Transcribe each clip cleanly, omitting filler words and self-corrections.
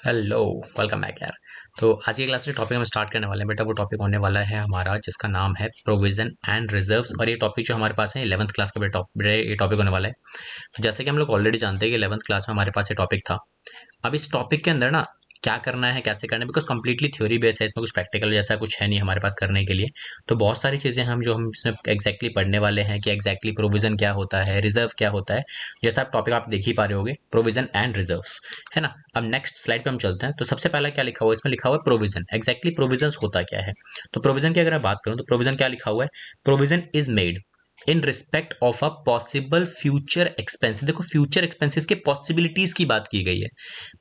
Hello. Welcome back यार। तो आज की क्लास में टॉपिक हम स्टार्ट करने वाले हैं बेटा। वो टॉपिक होने वाला है हमारा जिसका नाम है प्रोविजन एंड रिजर्व्स। और ये टॉपिक जो हमारे पास है 11th क्लास का ये टॉपिक होने वाला है। तो जैसे कि हम लोग ऑलरेडी जानते हैं कि 11th क्लास में हमारे पास ये टॉपिक था। अब इस टॉपिक के अंदर ना क्या करना है कैसे करना है, बिकॉज कम्प्लीटली थ्योरी बेस है, इसमें कुछ प्रैक्टिकल जैसा कुछ है नहीं हमारे पास करने के लिए। तो बहुत सारी चीज़ें हम इसमें एग्जैक्टली पढ़ने वाले हैं कि एग्जैक्टली प्रोविजन क्या होता है, रिजर्व क्या होता है। जैसा आप टॉपिक आप देख ही पा रहे होगे, प्रोविजन एंड रिजर्व्स, है ना। अब नेक्स्ट स्लाइड पे हम चलते हैं। तो सबसे पहला क्या लिखा हुआ है, इसमें लिखा हुआ है प्रोविजन। एग्जैक्टली प्रोविजन होता क्या है। तो प्रोविजन की अगर मैं बात करूं तो प्रोविजन क्या लिखा हुआ है, provision is made in respect of a possible future expense. देखो फ्यूचर एक्सपेंसेस के पॉसिबिलिटीज की बात की गई है,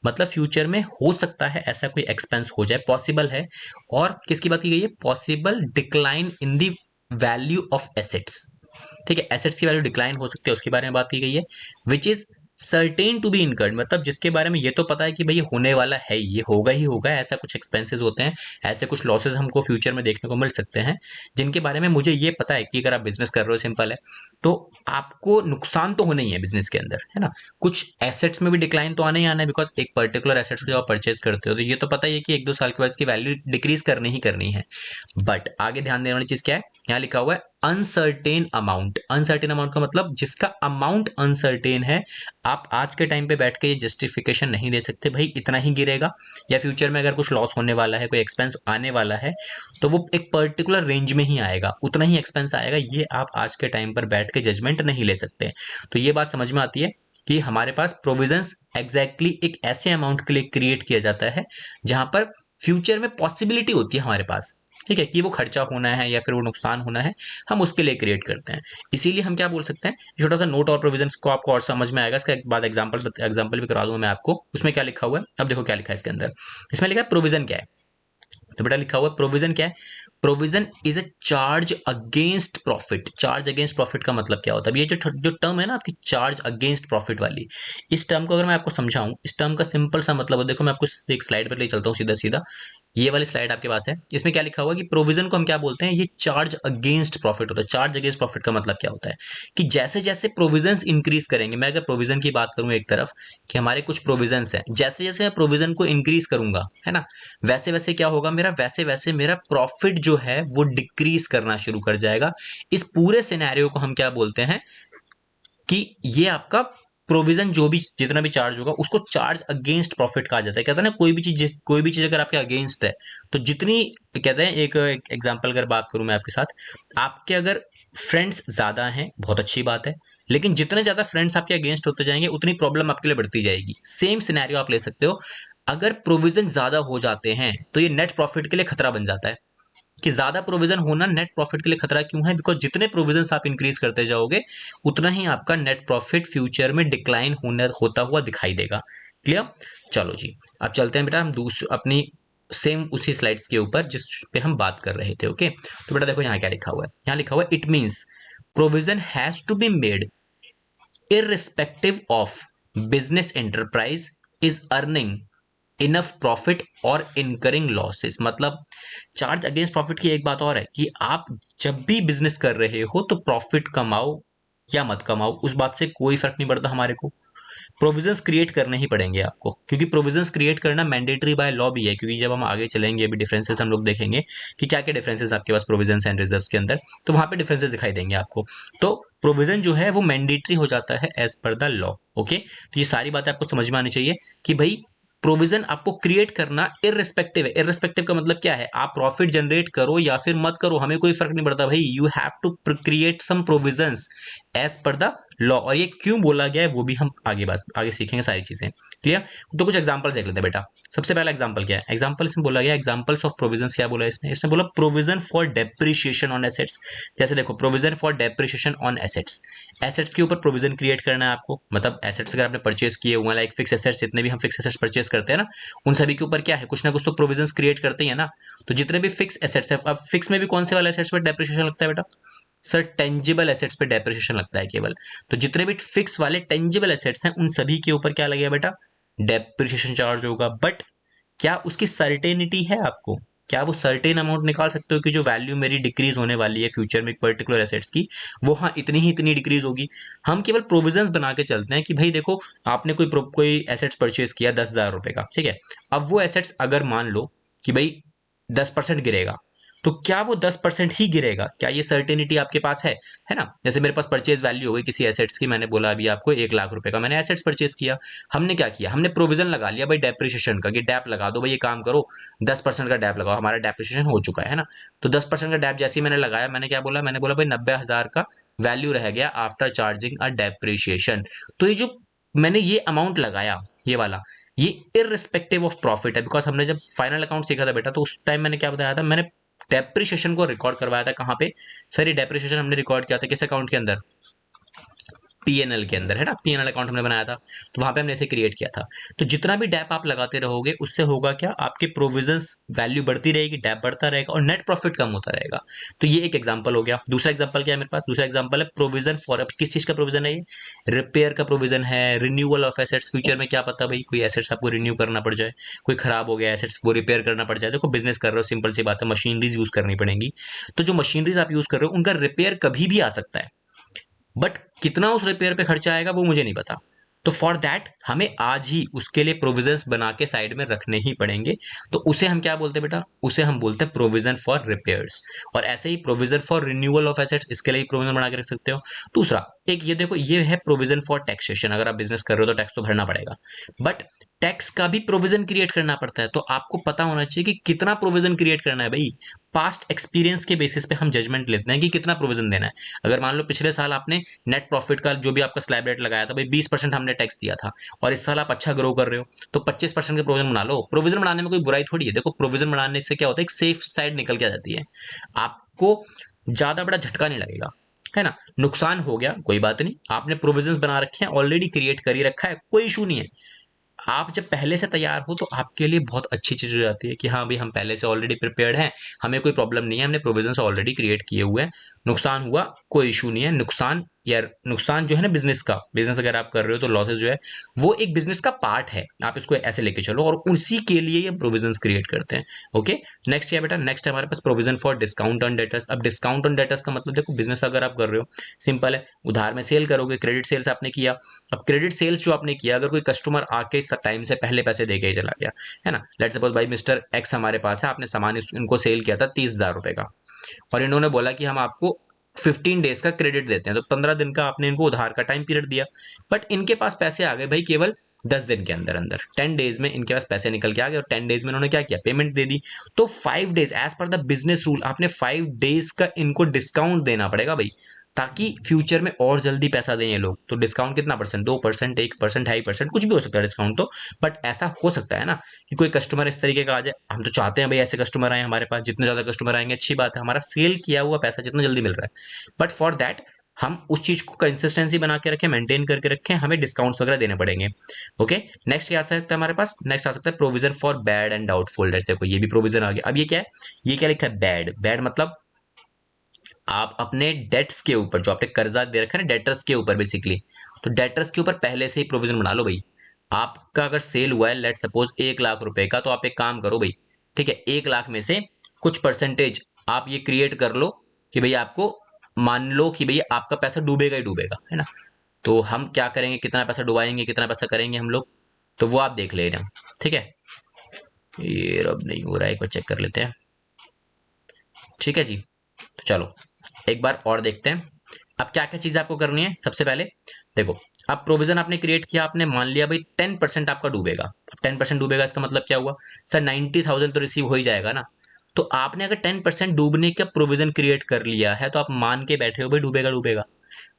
मतलब फ्यूचर में हो सकता है ऐसा कोई एक्सपेंस हो जाए, पॉसिबल है। और किसकी बात की गई है, possible decline in the value of assets. ठीक है, एसेट्स की वैल्यू डिक्लाइन हो सकती है, उसके बारे में बात की गई है। Which is certain to be incurred, मतलब जिसके बारे में ये तो पता है कि भाई ये होने वाला है, ये होगा ही होगा। ऐसा कुछ एक्सपेंसेस होते हैं, ऐसे कुछ लॉसेस हमको फ्यूचर में देखने को मिल सकते हैं, जिनके बारे में मुझे ये पता है कि अगर आप बिजनेस कर रहे हो, सिंपल है, तो आपको नुकसान तो होना ही है बिजनेस के अंदर, है ना। कुछ एसेट्स में भी डिक्लाइन तो आना ही आना है, बिकॉज एक पर्टिकुलर एसेट्स को जब आप परचेज करते हो तो ये तो पता ही है कि एक दो साल के बाद इसकी वैल्यू डिक्रीज करनी ही करनी है। बट आगे ध्यान देने वाली चीज क्या है, यहाँ लिखा हुआ है अनसर्टेन अमाउंट। अनसर्टेन अमाउंट का मतलब जिसका अमाउंट अनसर्टेन है। आप आज के टाइम पे बैठ के ये जस्टिफिकेशन नहीं दे सकते भाई इतना ही गिरेगा, या फ्यूचर में अगर कुछ लॉस होने वाला है, कोई एक्सपेंस आने वाला है, तो वो एक पर्टिकुलर रेंज में ही आएगा, उतना ही एक्सपेंस आएगा। ये आप आज के टाइम पर बैठ के जजमेंट नहीं ले सकते। तो ये बात समझ में आती है कि हमारे पास प्रोविजंस एग्जैक्टली एक ऐसे अमाउंट के लिए क्रिएट किया जाता है जहां पर फ्यूचर में पॉसिबिलिटी होती है हमारे पास, ठीक है, कि वो खर्चा होना है या फिर वो नुकसान होना है, हम उसके लिए क्रिएट करते हैं। इसीलिए हम क्या बोल सकते हैं, छोटा सा नोट और प्रोविजन को आपको और समझ में आएगा। इसका एक बाद एग्जांपल भी करा दूंगा मैं आपको, उसमें क्या लिखा हुआ है। अब देखो क्या लिखा है इसके अंदर, इसमें लिखा है प्रोविजन क्या है। तो बेटा लिखा हुआ है प्रोविजन क्या है, provision is a charge against profit. Charge against profit का मतलब क्या होता है, ये जो जो टर्म है ना आपकी, चार्ज अगेंस्ट प्रॉफिट वाली, इस टर्म को अगर मैं आपको समझाऊं, इस टर्म का सिंपल सा मतलब है, देखो मैं आपको एक स्लाइड पर ले चलता हूं सीधा सीधा। ये वाली स्लाइड आपके पास है, इसमें क्या लिखा हुआ है कि प्रोविजन को हम क्या बोलते हैं, ये चार्ज अगेंस्ट प्रॉफिट होता है। चार्ज अगेंस्ट प्रॉफिट का मतलब क्या होता है कि जैसे जैसे प्रोविजंस इंक्रीज करेंगे, मैं अगर प्रोविजन की बात करूं एक तरफ कि हमारे कुछ प्रोविजंस हैं, जैसे जैसे मैं प्रोविजन को इंक्रीज करूंगा, है ना, वैसे वैसे क्या होगा मेरा, वैसे वैसे मेरा प्रॉफिट जो है वो डिक्रीज करना शुरू कर जाएगा। इस पूरे सिनेरियो को हम क्या बोलते हैं कि ये आपका प्रोविजन जो भी जितना भी चार्ज होगा उसको चार्ज अगेंस्ट प्रॉफिट कहा जाता है। कहते हैं ना, कोई भी चीज अगर आपके अगेंस्ट है, तो जितनी, कहते हैं एक एग्जांपल अगर बात करूं मैं आपके साथ, आपके अगर फ्रेंड्स ज्यादा हैं बहुत अच्छी बात है, लेकिन जितने ज्यादा फ्रेंड्स आपके अगेंस्ट होते जाएंगे उतनी प्रॉब्लम आपके लिए बढ़ती जाएगी। सेम सिनेरियो आप ले सकते हो, अगर प्रोविजन ज्यादा हो जाते हैं तो ये नेट प्रॉफिट के लिए खतरा बन जाता है। कि ज्यादा प्रोविजन होना नेट प्रॉफिट के लिए खतरा क्यों है, बिकॉज जितने प्रोविजन आप इंक्रीज करते जाओगे उतना ही आपका नेट प्रॉफिट फ्यूचर में डिक्लाइन होता हुआ दिखाई देगा। क्लियर। चलो जी, अब चलते हैं बेटा हम अपनी सेम उसी स्लाइड्स के ऊपर जिस पे हम बात कर रहे थे। ओके, तो बेटा देखो यहाँ क्या लिखा हुआ है, यहाँ लिखा हुआ है it means provision has to be made irrespective of business enterprise is earning enough profit और इनकरिंग लॉसेस। मतलब चार्ज अगेंस्ट प्रॉफिट की एक बात और है कि आप जब भी बिजनेस कर रहे हो तो प्रॉफिट कमाओ या मत कमाओ, उस बात से कोई फर्क नहीं पड़ता हमारे को। प्रोविजंस क्रिएट करने ही पड़ेंगे आपको, क्योंकि प्रोविजंस क्रिएट करना मैंडेटरी बाय लॉ भी है। क्योंकि जब हम आगे चलेंगे अभी डिफरेंसेस हम लोग देखेंगे कि क्या क्या डिफरेंसेस आपके पास प्रोविजंस एंड रिजर्व्स के अंदर, तो वहां पे डिफरेंसेस दिखाई देंगे आपको। तो प्रोविजन जो है वो मैंडेटरी हो जाता है as per the law. Okay, तो ये सारी बातें आपको समझ में आनी चाहिए कि भाई प्रोविजन आपको क्रिएट करना इररिस्पेक्टिव है। इररिस्पेक्टिव का मतलब क्या है, आप प्रॉफिट जनरेट करो या फिर मत करो, हमें कोई फर्क नहीं पड़ता भाई, you have to create some provisions as per the law. और ये क्यों बोला गया है वो भी हम आगे सीखेंगे सारी चीजें। क्लियर। तो कुछ एग्जांपल देख लेते हैं बेटा। सबसे पहला एग्जांपल क्या है, एग्जांपल इसमें बोला गया एग्जांपल्स ऑफ प्रोविजंस। क्या बोला इसने बोला provision for depreciation on assets. जैसे देखो provision for depreciation on assets, assets के ऊपर प्रोविजन क्रिएट करना है आपको। मतलब एसेट्स अगर आपने परचेज किए हुए हैं, लाइक फिक्स एसेट्स, जितने भी हम फिक्स एसेट्स परचेज करते हैं ना, उन सभी के ऊपर क्या है, कुछ ना कुछ तो प्रोविजंस क्रिएट करते ही है ना। तो जितने भी फिक्स एसेट्स है, अब फिक्स में भी कौन से वाले एसेट्स पर डेप्रिसिएशन लगता है बेटा, सर टेंजिबल एसेट्स पे डेप्रिसिएशन लगता है केवल। तो जितने भी फिक्स वाले टेंजिबल एसेट्स हैं उन सभी के ऊपर क्या लगेगा बेटा, डेप्रिसिएशन चार्ज होगा। बट क्या उसकी सर्टेनिटी है आपको, क्या वो सर्टेन अमाउंट निकाल सकते हो कि जो वैल्यू मेरी डिक्रीज होने वाली है फ्यूचर में पर्टिकुलर एसेट्स की, वो हाँ इतनी ही इतनी डिक्रीज होगी। हम केवल प्रोविजंस बना के चलते हैं कि भाई देखो आपने कोई एसेट्स परचेज किया 10,000 रुपए का, ठीक है। अब वो एसेट्स अगर मान लो कि भाई 10% गिरेगा, तो क्या वो 10% ही गिरेगा, क्या ये सर्टेनिटी आपके पास है ना। जैसे मेरे पास परचेज वैल्यू हो गई किसी एसेट्स की, मैंने बोला अभी आपको 1,00,000 रुपए का मैंने एसेट्स परचेज किया। हमने क्या किया, हमने प्रोविजन लगा लिया भाई डेप्रिसिएशन का, कि डैप लगा दो भाई, ये काम करो 10% का डैप लगाओ, हमारा डेप्रिसिएशन हो चुका है ना। तो 10% का डैप जैसे ही मैंने लगाया, मैंने क्या बोला, मैंने बोला भाई 90,000 का वैल्यू रह गया आफ्टर चार्जिंग अ डेप्रिसिएशन। तो ये जो मैंने ये अमाउंट लगाया, ये वाला, ये इररिस्पेक्टिव ऑफ प्रॉफिट है, बिकॉज हमने जब फाइनल अकाउंट सीखा था बेटा, तो उस टाइम मैंने क्या बताया था, मैंने डेप्रिसिएशन को रिकॉर्ड करवाया था कहाँ पे सर, ये डेप्रिसिएशन हमने रिकॉर्ड किया था किस अकाउंट के अंदर, पीएनएल के अंदर, है ना, पीएनएल अकाउंट हमने बनाया था, तो वहां पे हमने इसे क्रिएट किया था। तो जितना भी डैप आप लगाते रहोगे उससे होगा क्या, आपके प्रोविजंस वैल्यू बढ़ती रहेगी, डैप बढ़ता रहेगा और नेट प्रॉफिट कम होता रहेगा। तो ये एक एग्जांपल हो गया। दूसरा एग्जांपल क्या है मेरे पास, दूसरा एग्जांपल है प्रोविजन फॉर, अब किस चीज का प्रोविजन है ये, रिपेयर का प्रोविजन है, रिन्यूअल ऑफ एसेट्स, फ्यूचर में क्या पता भाई कोई एसेट्स आपको रिन्यू करना पड़ जाए, कोई खराब हो गया एसेट्स वो रिपेयर करना पड़ जाए। देखो बिजनेस कर रहे हो, सिंपल सी बात है, मशीनरीज यूज करनी पड़ेंगी, तो जो मशीनरीज आप यूज कर रहे हो उनका रिपेयर कभी भी आ सकता है, बट कितना उस रिपेयर पे खर्चा आएगा वो मुझे नहीं पता। तो फॉर दैट हमें आज ही उसके लिए प्रोविजंस बना के साइड में रखने ही पड़ेंगे। तो उसे हम क्या बोलते हैं बेटा, उसे हम बोलते हैं प्रोविजन फॉर रिपेयर्स। और ऐसे ही provision for renewal of assets, इसके लिए प्रोविजन बना के रख सकते हो। दूसरा एक ये देखो, ये है प्रोविजन फॉर टैक्सेशन, अगर आप बिजनेस कर रहे हो तो टैक्स तो भरना पड़ेगा, बट टैक्स का भी प्रोविजन क्रिएट करना पड़ता है। तो आपको पता होना चाहिए कि कितना प्रोविजन क्रिएट करना है भाई। पास्ट एक्सपीरियंस के बेसिस पे हम जजमेंट लेते हैं कि कितना प्रोविजन देना है। अगर मान लो पिछले साल आपने नेट प्रॉफिट का जो भी आपका स्लैब रेट लगाया था भाई 20% हमने टैक्स दिया था, और इस साल आप अच्छा ग्रो कर रहे हो तो 25% का प्रोविजन बना लो। प्रोविजन बनाने में कोई बुराई थोड़ी है। देखो प्रोविजन बनाने से क्या होता है, एक सेफ साइड निकल के आ जाती है, आपको ज्यादा बड़ा झटका नहीं लगेगा, है ना। नुकसान हो गया कोई बात नहीं, आपने प्रोविजंस बना रखे हैं, ऑलरेडी क्रिएट कर ही रखा है, कोई इशू नहीं है। आप जब पहले से तैयार हो तो आपके लिए बहुत अच्छी चीज हो जाती है कि हाँ भाई हम पहले से ऑलरेडी प्रिपेयर्ड हैं, हमें कोई प्रॉब्लम नहीं है, हमने प्रोविजंस ऑलरेडी क्रिएट किए हुए हैं, नुकसान हुआ कोई इशू नहीं है। नुकसान यार, नुकसान जो है ना बिजनेस का, बिजनेस अगर आप कर रहे हो तो लॉसेस जो है वो एक बिजनेस का पार्ट है, आप इसको ऐसे लेके चलो, और उसी के लिए हम प्रोविजंस क्रिएट करते हैं। ओके, नेक्स्ट क्या बेटा, नेक्स्ट है हमारे पास provision for discount on debtors. अब डिस्काउंट ऑन डेटर्स का मतलब देखो, बिजनेस अगर आप कर रहे हो, सिंपल है, उधार में सेल करोगे, क्रेडिट सेल्स आपने किया। अब क्रेडिट सेल्स जो आपने किया, अगर कोई कस्टमर आके टाइम से पहले पैसे दे के ही चला गया, है ना, लेट सपोज भाई मिस्टर एक्स हमारे पास है, आपने सामान इनको सेल किया था 30,000 रुपए का, और इन्होंने बोला कि हम आपको 15 डेज का क्रेडिट देते हैं, तो 15 दिन का आपने इनको उधार का टाइम पीरियड दिया, बट इनके पास पैसे आ गए भाई केवल 10 दिन के अंदर अंदर, 10 डेज में इनके पास पैसे निकल के आ गए, और 10 डेज में इन्होंने क्या किया, पेमेंट दे दी। तो 5 days as per the business rule आपने 5 डेज का इनको डिस्काउंट देना पड़ेगा भाई, ताकि फ्यूचर में और जल्दी पैसा दें ये लोग। तो डिस्काउंट कितना परसेंट, 2%, 1%, 2.5%, कुछ भी हो सकता है डिस्काउंट तो, बट ऐसा हो सकता है ना कि कोई कस्टमर इस तरीके का आ जाए। हम तो चाहते हैं भाई ऐसे कस्टमर आए हमारे पास, जितने ज्यादा कस्टमर आएंगे अच्छी बात है, हमारा सेल किया हुआ पैसा जितना जल्दी मिल रहा है, बट फॉर दैट हम उस चीज को कंसिस्टेंसी बना के रखें, मेंटेन करके रखें, हमें डिस्काउंट्स वगैरह देने पड़ेंगे। ओके, नेक्स्ट क्या आ सकता है हमारे पास, नेक्स्ट आ सकता है provision for bad and doubtful debts. देखो ये भी प्रोविजन आ गया। अब ये क्या है, ये क्या लिखा है, बैड। बैड मतलब आप अपने डेट्स के ऊपर, जो आपने कर्जा दे रखा है ना डेटर्स के ऊपर बेसिकली, तो डेटर्स के ऊपर पहले से ही प्रोविजन बना लो भाई। आपका अगर सेल हुआ है लेट सपोज 1,00,000 रुपए का, तो आप एक काम करो भाई, ठीक है, 1,00,000 में से कुछ परसेंटेज आप ये क्रिएट कर लो कि भाई आपको, मान लो कि भैया आपका पैसा डूबेगा ही डूबेगा, है ना। तो हम क्या करेंगे, कितना पैसा डुबाएंगे, कितना पैसा करेंगे हम लोग, तो वो आप देख ले रहे हैं, ठीक है। ये अब नहीं हो रहा है, एक बार चेक कर लेते हैं, ठीक है जी। तो चलो एक बार और देखते हैं अब क्या क्या चीज आपको करनी है। सबसे पहले देखो, अब प्रोविजन आपने क्रिएट किया, आपने मान लिया भाई 10% आपका डूबेगा। अब 10% डूबेगा इसका मतलब क्या हुआ, सर 90,000 तो रिसीव हो ही जाएगा ना। तो आपने अगर 10% डूबने का प्रोविजन क्रिएट कर लिया है, तो आप मान के बैठे हो भाई डूबेगा डूबेगा,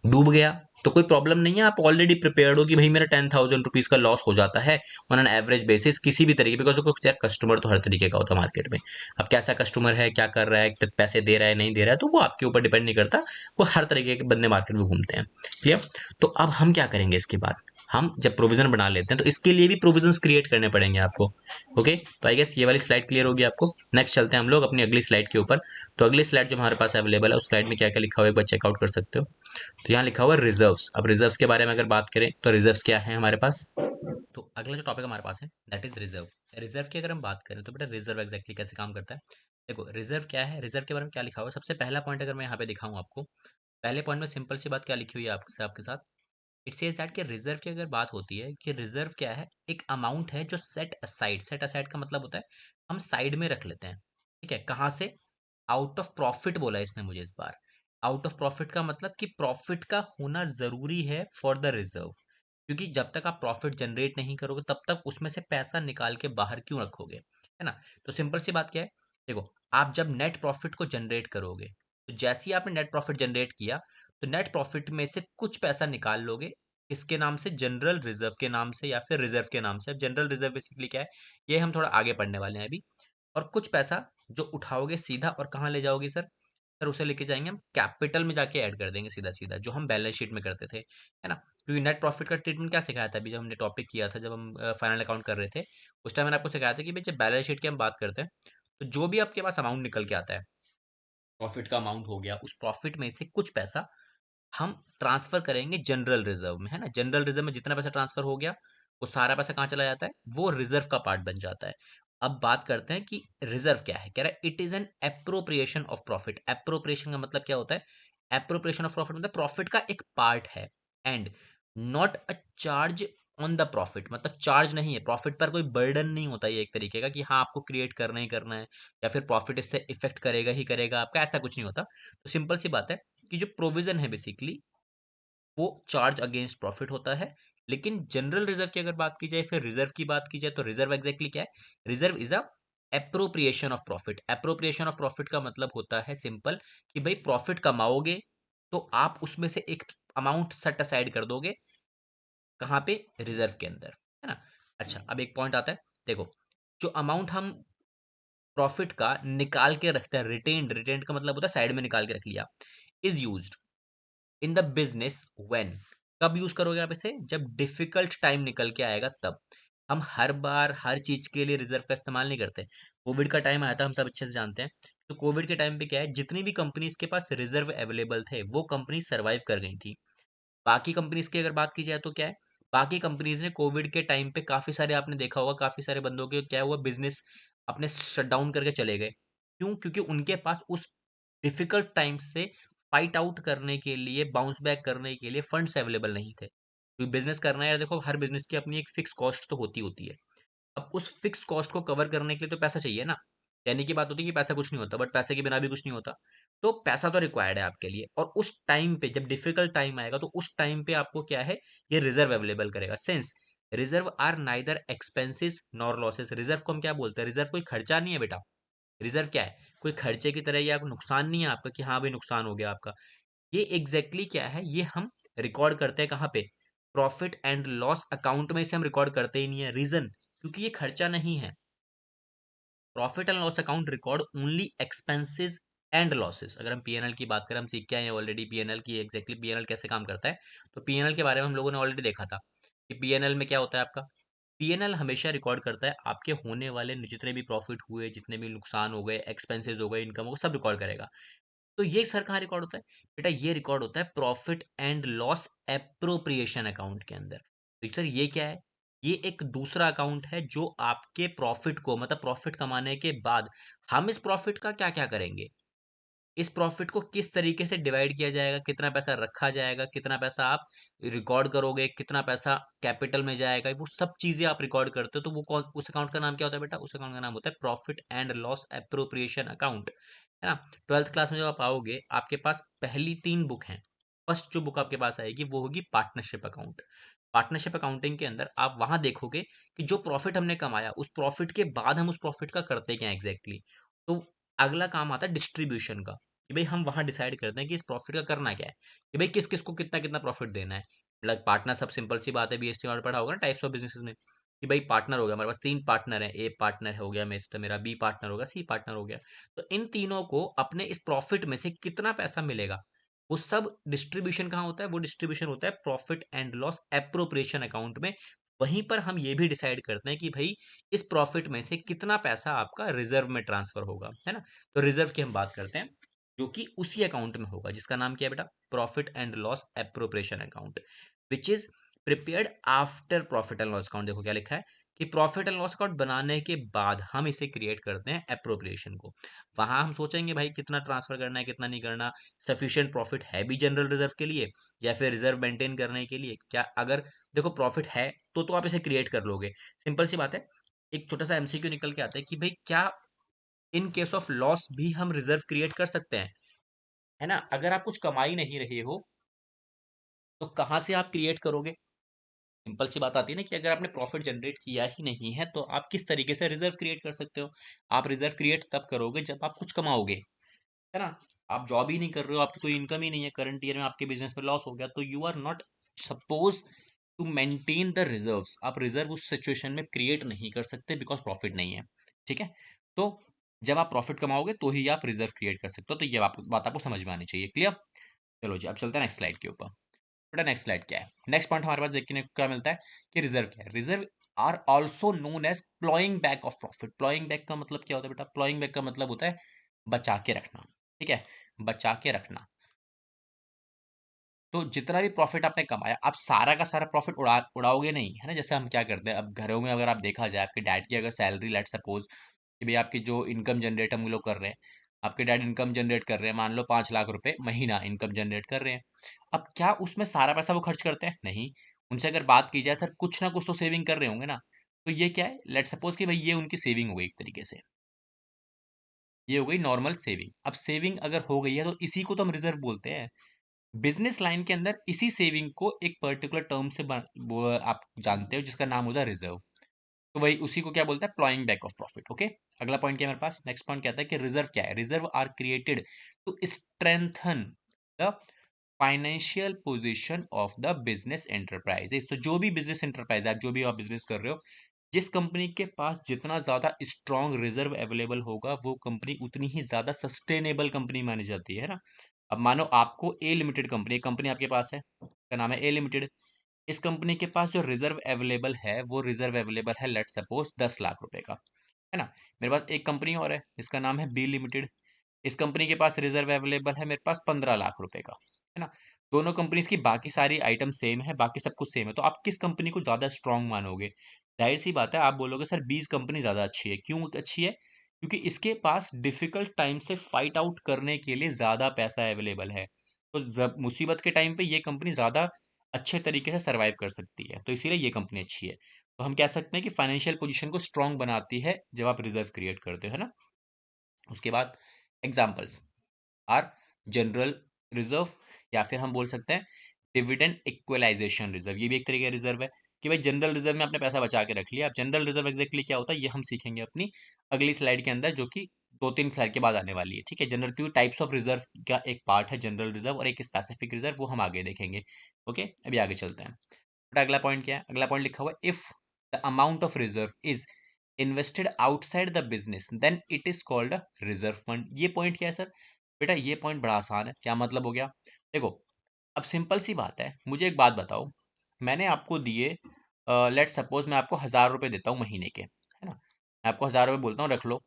डूब गया तो कोई प्रॉब्लम नहीं है, आप ऑलरेडी प्रिपेयर्ड हो कि भाई मेरा 10,000 रुपीज का लॉस हो जाता है ऑन एन एवरेज बेसिस किसी भी तरीके, बिकॉज यार कस्टमर तो हर तरीके का होता है मार्केट में। अब कैसा कस्टमर है, क्या कर रहा है, पैसे दे रहा है नहीं दे रहा है, तो वो आपके ऊपर डिपेंड नहीं करता, वो हर तरीके के बंदे मार्केट में घूमते हैं। क्लियर। तो अब हम क्या करेंगे इसके बाद, हम जब प्रोविजन बना लेते हैं तो इसके लिए भी प्रोविजंस क्रिएट करने पड़ेंगे आपको। ओके, तो आई गेस ये वाली स्लाइड क्लियर होगी आपको। नेक्स्ट चलते हैं हम लोग अपनी अगली स्लाइड के ऊपर। तो अगली स्लाइड जो हमारे पास अवेलेबल है उस स्लाइड में क्या क्या लिखा हुआ है एक बार चेकआउट कर सकते हो। तो यहाँ लिखा हुआ है रिजर्व्स। अब रिजर्व्स के बारे में अगर बात करें तो रिजर्व्स क्या है हमारे पास। तो अगला जो टॉपिक हमारे पास है दैट इज रिजर्व। रिजर्व की अगर हम बात करें तो बेटा रिजर्व एग्जैक्टली कैसे काम करता है। देखो रिजर्व क्या है, रिजर्व के बारे में क्या लिखा हुआ है। सबसे पहला पॉइंट अगर मैं यहाँ पे दिखाऊं आपको, पहले पॉइंट में सिंपल सी बात क्या लिखी हुई है आपके साथ। इट सेज दैट कि रिजर्व की अगर बात होती है कि रिजर्व क्या है, एक अमाउंट है जो सेट असाइड का मतलब होता है हम साइड में रख लेते हैं। ठीक है, कहाँ से, आउट ऑफ प्रॉफिट बोला है इसने मुझे इस बार। आउट ऑफ प्रॉफिट का मतलब कि प्रॉफिट का होना जरूरी है फॉर द रिजर्व, क्योंकि जब तक आप प्रॉफिट जनरेट नहीं करोगे तब तक उसमें से पैसा निकाल के बाहर क्यों रखोगे, है ना। तो सिंपल सी बात क्या है, देखो आप जब नेट प्रॉफिट को जनरेट करोगे तो जैसे ही आपने नेट प्रॉफिट जनरेट किया तो नेट प्रॉफिट में से कुछ पैसा निकाल लोगे, इसके नाम से जनरल रिजर्व के नाम से या फिर रिजर्व के नाम से। अब जनरल रिजर्व बेसिकली क्या है ये हम थोड़ा आगे पढ़ने वाले हैं अभी। और कुछ पैसा जो उठाओगे सीधा और कहाँ ले जाओगे सर, सर उसे लेके जाएंगे हम कैपिटल में जाके ऐड कर देंगे सीधा सीधा, जो हम बैलेंस शीट में करते थे, है ना। क्योंकि नेट प्रॉफिट का ट्रीटमेंट क्या सिखाया था अभी जब हमने टॉपिक किया था, जब हम फाइनल अकाउंट कर रहे थे उस टाइम मैंने आपको सिखाया था कि भाई जब बैलेंस शीट की हम बात करते हैं तो जो भी आपके पास अमाउंट निकल के आता है, प्रॉफिट का अमाउंट हो गया, उस प्रॉफिट में से कुछ पैसा हम ट्रांसफर करेंगे जनरल रिजर्व में, है ना। जनरल रिजर्व में जितना पैसा ट्रांसफर हो गया वो सारा पैसा कहाँ चला जाता है, वो रिजर्व का पार्ट बन जाता है। अब बात करते हैं कि रिजर्व क्या है, कह रहा है it is an appropriation of profit. Appropriation का मतलब क्या होता है, एप्रोप्रिएशन ऑफ प्रॉफिट मतलब प्रॉफिट का एक पार्ट है, and not a charge on the profit, मतलब चार्ज नहीं है प्रॉफिट पर, कोई बर्डन नहीं होता ये एक तरीके का कि हाँ आपको क्रिएट करना ही करना है या फिर प्रॉफिट इससे इफेक्ट करेगा ही करेगा आपका, ऐसा कुछ नहीं होता। तो सिंपल सी बात है कि जो प्रोविजन है बेसिकली वो चार्ज अगेंस्ट प्रॉफिट होता है। लेकिन जनरल रिजर्व की अगर बात की जाए, फिर रिजर्व की बात की जाए तो रिजर्व एग्जैक्टली क्या है, reserve is a appropriation of profit. Appropriation of profit का मतलब होता है सिंपल कि भाई प्रॉफिट कमाओगे तो आप उसमें से एक अमाउंट सेट असाइड कर दोगे, कहाँ पे, रिजर्व के अंदर, है ना। अच्छा अब एक पॉइंट आता है, देखो जो अमाउंट हम प्रॉफिट का निकाल के रखते हैं, रिटेन्ड, रिटेन्ड का मतलब होता है साइड में निकाल के रख लिया, is used in the business when, कब यूज करोगे आप इसे, जब डिफिकल्ट टाइम निकल के आएगा तब। हम हर बार हर चीज के लिए रिजर्व का इस्तेमाल नहीं करते। कोविड का टाइम आया था, हम सब अच्छे से जानते हैं। तो कोविड के टाइम पे क्या है, जितनी भी कंपनीज के पास रिजर्व अवेलेबल थे वो कंपनी सर्वाइव कर गई थी। बाकी कंपनीज की अगर बात की जाए तो क्या है, बाकी कंपनीज ने कोविड के टाइम पे काफी सारे, आपने देखा होगा काफी सारे बंदों के क्या हुआ, बिजनेस अपने शट डाउन करके चले गए। क्यों, क्योंकि उनके पास उस डिफिकल्ट टाइम से फाइट आउट करने के लिए, बाउंस बैक करने के लिए फंड्स अवेलेबल नहीं थे। क्योंकि बिजनेस करना है यार, देखो हर बिजनेस की अपनी एक फिक्स कॉस्ट तो होती होती है। अब उस फिक्स कॉस्ट को कवर करने के लिए तो पैसा चाहिए ना। कहने की बात होती है कि पैसा कुछ नहीं होता, बट पैसे के बिना भी कुछ नहीं होता। तो पैसा तो रिक्वायर्ड है आपके लिए, और उस टाइम पे जब डिफिकल्ट टाइम आएगा तो उस टाइम पे आपको क्या है, ये रिजर्व अवेलेबल करेगा। Since reserve are neither expenses nor losses, reserve को हम क्या बोलते हैं, रिजर्व कोई खर्चा नहीं है बेटा। रिजर्व क्या है, कोई खर्चे की तरह, या नुकसान नहीं है आपका कि हाँ भाई नुकसान हो गया आपका। ये एग्जैक्टली क्या है, ये हम रिकॉर्ड करते हैं कहाँ पे, प्रॉफिट एंड लॉस अकाउंट में। इसे हम रिकॉर्ड करते ही नहीं है, रीजन क्योंकि ये खर्चा नहीं है। Profit and loss account record only expenses and losses. अगर हम पीएनएल की बात करें, हम सीख के आए हैं ऑलरेडी पीएनएल की, एग्जैक्टली पीएनएल कैसे काम करता है। तो पीएनएल के बारे में हम लोगों ने ऑलरेडी देखा था कि पीएनएल में क्या होता है आपका, पीएनएल हमेशा रिकॉर्ड करता है आपके होने वाले जितने भी प्रॉफिट हुए, जितने भी नुकसान हो गए, एक्सपेंसेस हो गए, इनकम हो गए, सब रिकॉर्ड करेगा। तो ये सर कहाँ रिकॉर्ड होता है बेटा, ये रिकॉर्ड होता है profit and loss appropriation account के अंदर। तो सर ये क्या है, ये एक दूसरा अकाउंट है जो आपके प्रॉफिट को, मतलब प्रॉफिट कमाने के बाद हम इस प्रॉफिट का क्या क्या करेंगे, इस प्रॉफिट को किस तरीके से डिवाइड किया जाएगा, कितना पैसा रखा जाएगा, कितना पैसा आप रिकॉर्ड करोगे, कितना पैसा कैपिटल में जाएगा, वो सब चीजें आप रिकॉर्ड करते हो। तो वो कौन, उस अकाउंट का नाम क्या होता है बेटा, उस अकाउंट का नाम होता है profit and loss appropriation account, है ना। ट्वेल्थ क्लास में जब आप आओगे आपके पास पहली 3 बुक हैं। फर्स्ट जो बुक आपके पास आएगी वो होगी पार्टनरशिप अकाउंट। पार्टनरशिप अकाउंटिंग के अंदर आप वहां देखोगे कि जो प्रॉफिट हमने कमाया उस प्रॉफिट के बाद हम उस प्रॉफिट का करते क्या एग्जैक्टली। तो अगला काम आता है डिस्ट्रीब्यूशन का, कि भाई हम वहां डिसाइड करते हैं कि इस प्रॉफिट का करना क्या है, कि भाई किस किस को कितना कितना प्रॉफिट देना है। लाइक पार्टनर, सब सिंपल सी बात है, बीएसटी में पढ़ा होगा ना टाइप्स ऑफ बिजनेसेस में, कि भाई पार्टनर हो गया हमारे पास 3 पार्टनर है, ए पार्टनर हो गया मिस्टर मेरा, बी पार्टनर होगा, सी पार्टनर हो गया। तो इन तीनों को अपने इस प्रॉफिट में से कितना पैसा मिलेगा, वो सब डिस्ट्रीब्यूशन कहाँ होता है? वो डिस्ट्रीब्यूशन होता है profit and loss appropriation account में। वहीं पर हम ये भी डिसाइड करते हैं कि भाई इस प्रॉफिट में से कितना पैसा आपका रिजर्व में ट्रांसफर होगा, है ना? तो रिजर्व की हम बात करते हैं, जो कि उसी अकाउंट में होगा जिसका नाम क्या है बेटा? Profit and loss appropriation account, which is prepared after profit and loss account. देखो क्या लिखा है कि प्रॉफिट एंड लॉस अकाउंट बनाने के बाद हम इसे क्रिएट करते हैं एप्रोप्रिएशन को। वहां हम सोचेंगे भाई कितना ट्रांसफर करना है, कितना नहीं करना, सफिशिएंट प्रॉफिट है भी जनरल रिजर्व के लिए या फिर रिजर्व मेंटेन करने के लिए क्या। अगर देखो प्रॉफिट है तो आप इसे क्रिएट कर लोगे, सिंपल सी बात है। एक छोटा सा एमसीक्यू निकल के आता है कि भाई क्या इन केस ऑफ लॉस भी हम रिजर्व क्रिएट कर सकते हैं, है ना? अगर आप कुछ कमाई नहीं रहे हो तो कहाँ से आप क्रिएट करोगे? सिंपल सी बात आती है ना कि अगर आपने प्रॉफिट जनरेट किया ही नहीं है तो आप किस तरीके से रिजर्व क्रिएट कर सकते हो? आप रिजर्व क्रिएट तब करोगे जब आप कुछ कमाओगे, है ना? आप जॉब ही नहीं कर रहे हो, आपकी कोई इनकम ही नहीं है, करंट ईयर में आपके बिजनेस में लॉस हो गया, तो you are not suppose to maintain the reserves. आप रिजर्व उस सिचुएशन में क्रिएट नहीं कर सकते बिकॉज प्रॉफिट नहीं है, ठीक है? तो जब आप प्रॉफिट कमाओगे तो ही आप रिजर्व क्रिएट कर सकते हो। तो ये बात आपको समझ में आनी चाहिए। क्लियर? चलो जी, अब चलते हैं नेक्स्ट स्लाइड के ऊपर। बेटा नेक्स्ट स्लाइड क्या है? नेक्स्ट पॉइंट हमारे पास देखने को क्या मिलता है कि रिजर्व क्या है? Reserve are also known as ploughing back of profit. Ploughing back का मतलब क्या होता है बेटा? प्लॉइंग बैक का मतलब होता है बचा के रखना, ठीक है? बचा के रखना। तो जितना भी प्रॉफिट आपने कमाया, आप सारा का सारा प्रॉफिट उड़ाओगे नहीं, है ना? जैसे हम क्या करते हैं अब घरों में, अगर आप देखा जाए, आपके डैड की अगर सैलरी, लेट सपोज कि भाई आपकी जो इनकम जनरेट हम लोग कर रहे हैं, आपके डैड इनकम जनरेट कर रहे हैं, मान लो 5 लाख रुपए महीना इनकम जनरेट कर रहे हैं। अब क्या उसमें सारा पैसा वो खर्च करते हैं? नहीं। उनसे अगर बात की जाए, सर कुछ ना कुछ तो सेविंग कर रहे होंगे ना। तो ये क्या है? लेट सपोज कि भाई ये उनकी सेविंग हो गई, एक तरीके से ये हो गई नॉर्मल सेविंग। अब सेविंग अगर हो गई है तो इसी को तो हम रिजर्व बोलते हैं। बिजनेस लाइन के अंदर इसी सेविंग को एक पर्टिकुलर टर्म से वो आप जानते हो जिसका नाम होता है रिजर्व। तो वही उसी को क्या बोलता है? Ploughing back of profit. Okay, अगला पॉइंट क्या है मेरे पास? नेक्स्ट पॉइंट कहता है कि रिजर्व क्या है? Reserve are created to strengthen the financial position of the business enterprises. तो जो भी बिजनेस एंटरप्राइज, आप जो भी आप बिजनेस कर रहे हो, जिस कंपनी के पास जितना ज्यादा स्ट्रॉन्ग रिजर्व अवेलेबल होगा वो कंपनी उतनी ही ज्यादा सस्टेनेबल कंपनी मानी जाती है ना। अब मानो आपको ए लिमिटेड कंपनी, कंपनी आपके पास है, का नाम है ए लिमिटेड। इस कंपनी के पास जो रिजर्व अवेलेबल है वो रिजर्व अवेलेबल है लेट सपोज 10 लाख रुपए का, है ना? मेरे पास एक कंपनी और है जिसका नाम है बी लिमिटेड। इस कंपनी के पास रिजर्व अवेलेबल है मेरे पास 15 लाख रुपए का, है ना? दोनों कंपनीज की बाकी सारी आइटम सेम है, बाकी सब कुछ सेम है, तो आप किस कंपनी को ज्यादा स्ट्रांग मानोगे? जाहिर सी बात है आप बोलोगे सर बीज कंपनी ज्यादा अच्छी है। क्यों अच्छी है? क्योंकि इसके पास डिफिकल्ट टाइम से फाइट आउट करने के लिए ज्यादा पैसा अवेलेबल है। तो जब मुसीबत के टाइम पे ये कंपनी ज्यादा अच्छे तरीके से सरवाइव कर सकती है, तो इसीलिए ये कंपनी अच्छी है। तो हम कह सकते हैं कि फाइनेंशियल पोजीशन को स्ट्रांग बनाती है जब आप रिजर्व क्रिएट करते हो, है ना? उसके बाद एग्जाम्पल्स आर जनरल रिजर्व, या फिर हम बोल सकते हैं डिविडेंड इक्वलाइजेशन रिजर्व। ये भी एक तरीके का रिजर्व है कि भाई जनरल रिजर्व में आपने पैसा बचा के रख लिया। अब जनरल रिजर्व एग्जैक्टली क्या होता है ये हम सीखेंगे अपनी अगली स्लाइड के अंदर, जो कि 2-3 स्लाइड के बाद आने वाली है, ठीक है? General two types of reserve का एक पार्ट है जनरल रिजर्व और एक स्पेसिफिक रिजर्व, वो हम आगे देखेंगे। ओके, अभी आगे चलते हैं। बट अगला पॉइंट क्या है? अगला पॉइंट लिखा हुआ है if the amount of reserve is invested outside the business then it is called a reserve fund. ये पॉइंट क्या है सर? बेटा ये पॉइंट बड़ा आसान है। क्या मतलब हो गया? देखो, अब सिंपल सी बात है, मुझे एक बात बताओ। मैंने आपको दिए, लेट सपोज मैं आपको 1,000 रुपए देता हूँ महीने के, है ना? मैं आपको 1,000 रुपए बोलता हूँ रख लो,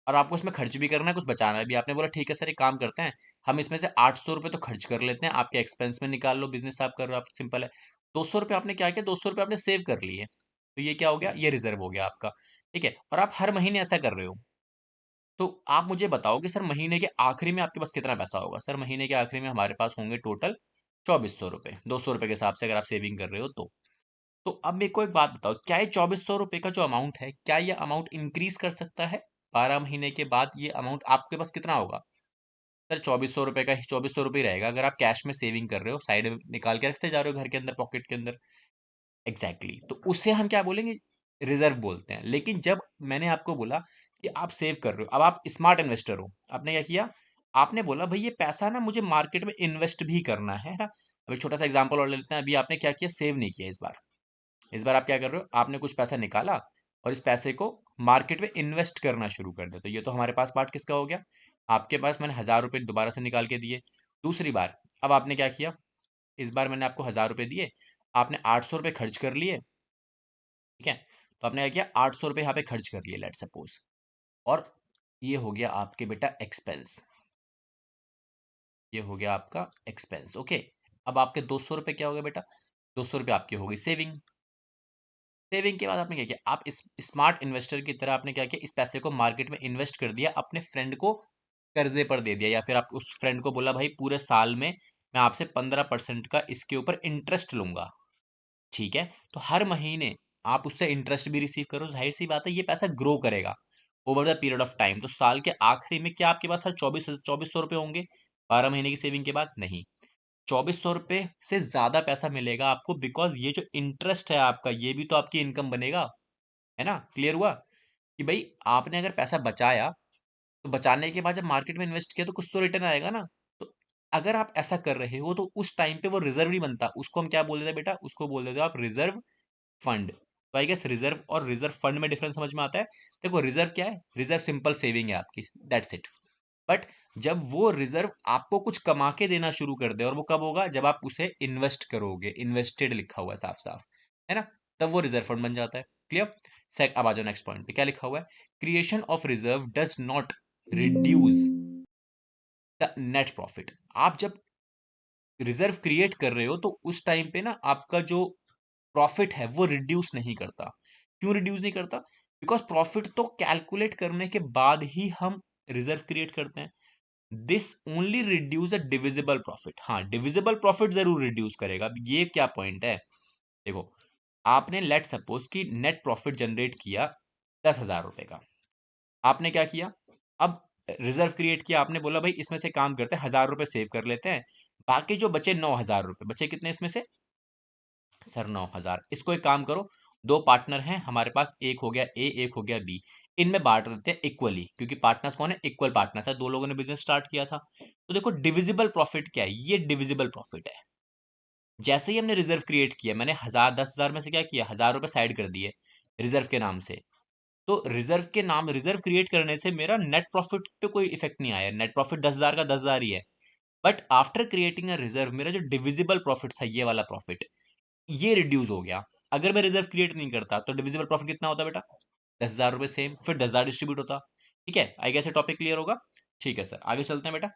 और आपको इसमें खर्च भी करना है, कुछ बचाना है भी। आपने बोला ठीक है सर एक काम करते हैं, हम इसमें से 800 रुपए तो खर्च कर लेते हैं, आपके एक्सपेंस में निकाल लो, बिजनेस आप कर रहे हो, आप सिंपल है। 200 रुपये आपने क्या किया? 200 रुपये आपने सेव कर लिए, तो ये क्या हो गया? ये रिजर्व हो गया आपका, ठीक है? और आप हर महीने ऐसा कर रहे हो, तो आप मुझे बताओ कि सर महीने के आखिरी में आपके पास कितना पैसा होगा? सर महीने के आखिरी में हमारे पास होंगे टोटल 2400 रुपये, 200 रुपये के हिसाब से अगर आप सेविंग कर रहे हो तो अब मेरे को एक बात बताओ, क्या ये 2400 रुपये का जो अमाउंट है, क्या ये अमाउंट इंक्रीज कर सकता है? 12 महीने के बाद ये अमाउंट आपके पास कितना होगा? सर 2400 रुपये का ही 2400 रुपये रहेगा अगर आप कैश में सेविंग कर रहे हो, साइड में निकाल के रखते जा रहे हो घर के अंदर, पॉकेट के अंदर। Exactly exactly. तो उससे हम क्या बोलेंगे? रिजर्व बोलते हैं। लेकिन जब मैंने आपको बोला कि आप सेव कर रहे हो, अब आप स्मार्ट इन्वेस्टर हो, आपने क्या किया? आपने बोला भाई ये पैसा ना मुझे मार्केट में इन्वेस्ट भी करना है ना? अभी छोटा सा एग्जांपल और ले लेते हैं। अभी आपने क्या किया? सेव नहीं किया इस बार। इस बार आप क्या कर रहे हो? आपने कुछ पैसा निकाला और इस पैसे को मार्केट में इन्वेस्ट करना शुरू कर दिया। तो ये तो हमारे पास पार्ट किसका हो गया? आपके पास मैंने 1,000 रुपये दोबारा से निकाल के दिए। दूसरी बार अब आपने क्या किया, इस बार मैंने आपको 1000 रुपये दिए, आपने 800 रुपये खर्च कर लिए, ठीक है। तो आपने क्या किया, 800 रुपये यहाँ पे खर्च कर लिए लेट सपोज, और ये हो गया आपके बेटा एक्सपेंस, ये हो गया आपका एक्सपेंस। ओके, अब आपके 200 रुपये क्या हो गया बेटा, 200 रुपये आपकी हो गई सेविंग। सेविंग के बाद आपने क्या किया, आप इस स्मार्ट इन्वेस्टर की तरह आपने क्या किया, इस पैसे को मार्केट में इन्वेस्ट कर दिया, अपने फ्रेंड को कर्जे पर दे दिया, या फिर आप उस फ्रेंड को बोला भाई पूरे साल में मैं आपसे 15% का इसके ऊपर इंटरेस्ट लूंगा, ठीक है। तो हर महीने आप उससे इंटरेस्ट भी रिसीव करो, जाहिर सी बात है ये पैसा ग्रो करेगा over the period of time. तो साल के आखिरी में क्या आपके पास सर 2400 रुपये होंगे 12 महीने की सेविंग के बाद? नहीं, 2400 रुपये से ज्यादा पैसा मिलेगा आपको, बिकॉज ये जो इंटरेस्ट है आपका, ये भी तो आपकी इनकम बनेगा, है ना। क्लियर हुआ कि भाई आपने अगर पैसा बचाया, तो बचाने के बाद जब मार्केट में इन्वेस्ट किया तो कुछ तो रिटर्न आएगा ना। तो अगर आप ऐसा कर रहे हो तो उस टाइम पे वो रिजर्व नहीं बनता, उसको हम क्या बोल देते हैं बेटा, उसको बोल देते हो आप रिजर्व फंड। तो आई गेस रिजर्व और रिजर्व फंड में डिफरेंस समझ में आता है। देखो रिजर्व क्या है, रिजर्व सिंपल सेविंग है आपकी, दैट्स इट। बट जब वो रिजर्व आपको कुछ कमा के देना शुरू कर दे, और वो कब होगा, जब आप उसे इन्वेस्ट करोगे, इन्वेस्टेड लिखा हुआ है साफ साफ, है ना, तब वो रिजर्व फंड बन जाता है। क्लियर। सेट, अब आ जाओ नेक्स्ट पॉइंट पे, क्या लिखा हुआ है, creation of reserve does not reduce the net profit. आप जब रिजर्व क्रिएट कर रहे हो तो उस टाइम पे ना आपका जो प्रॉफिट है वो रिड्यूस नहीं करता। क्यों रिड्यूस नहीं करता? बिकॉज प्रॉफिट तो कैलकुलेट करने के बाद ही हम रिजर्व क्रिएट करते हैं। This only reduce a divisible profit. हाँ, डिविजिबल प्रॉफिट जरूर रिड्यूस करेगा। अब ये क्या पॉइंट है, देखो आपने लेट सपोज कि नेट प्रॉफिट जनरेट किया 10,000 रुपए का, आपने क्या किया, अब रिजर्व क्रिएट किया, आपने बोला भाई इसमें से काम करते हैं 1000 रुपए सेव कर लेते हैं, बाकी जो बचे 9,000 रुपए बचे, कितने इसमें से सर 9,000। इसको एक काम करो, दो पार्टनर हैं हमारे पास, एक हो गया ए, एक हो गया बी, इनमें बांट देते हैं इक्वली, क्योंकि पार्टनर्स कौन है, इक्वल पार्टनर्स है, दो लोगों ने बिजनेस स्टार्ट किया था। तो देखो डिविजिबल प्रॉफिट क्या है, ये डिविजिबल प्रॉफिट है। जैसे ही हमने रिजर्व क्रिएट किया, मैंने 10,000 में से क्या किया, 1000 रुपए साइड कर दिए रिजर्व के नाम से, तो रिजर्व के नाम, रिजर्व क्रिएट करने से मेरा नेट प्रॉफिट पे कोई इफेक्ट नहीं आया, नेट प्रॉफिट 10,000 का 10,000 ही है। But after creating a reserve, मेरा जो डिविजिबल प्रॉफिट था, ये वाला प्रॉफिट, ये रिड्यूस हो गया। अगर मैं रिजर्व क्रिएट नहीं करता तो डिविजिबल प्रॉफिट कितना होता बेटा, 10,000 रुपये, सेम, फिर 10,000 डिस्ट्रीब्यूट होता। ठीक है, आई गेस ये टॉपिक क्लियर होगा। ठीक है सर, आगे चलते हैं बेटा।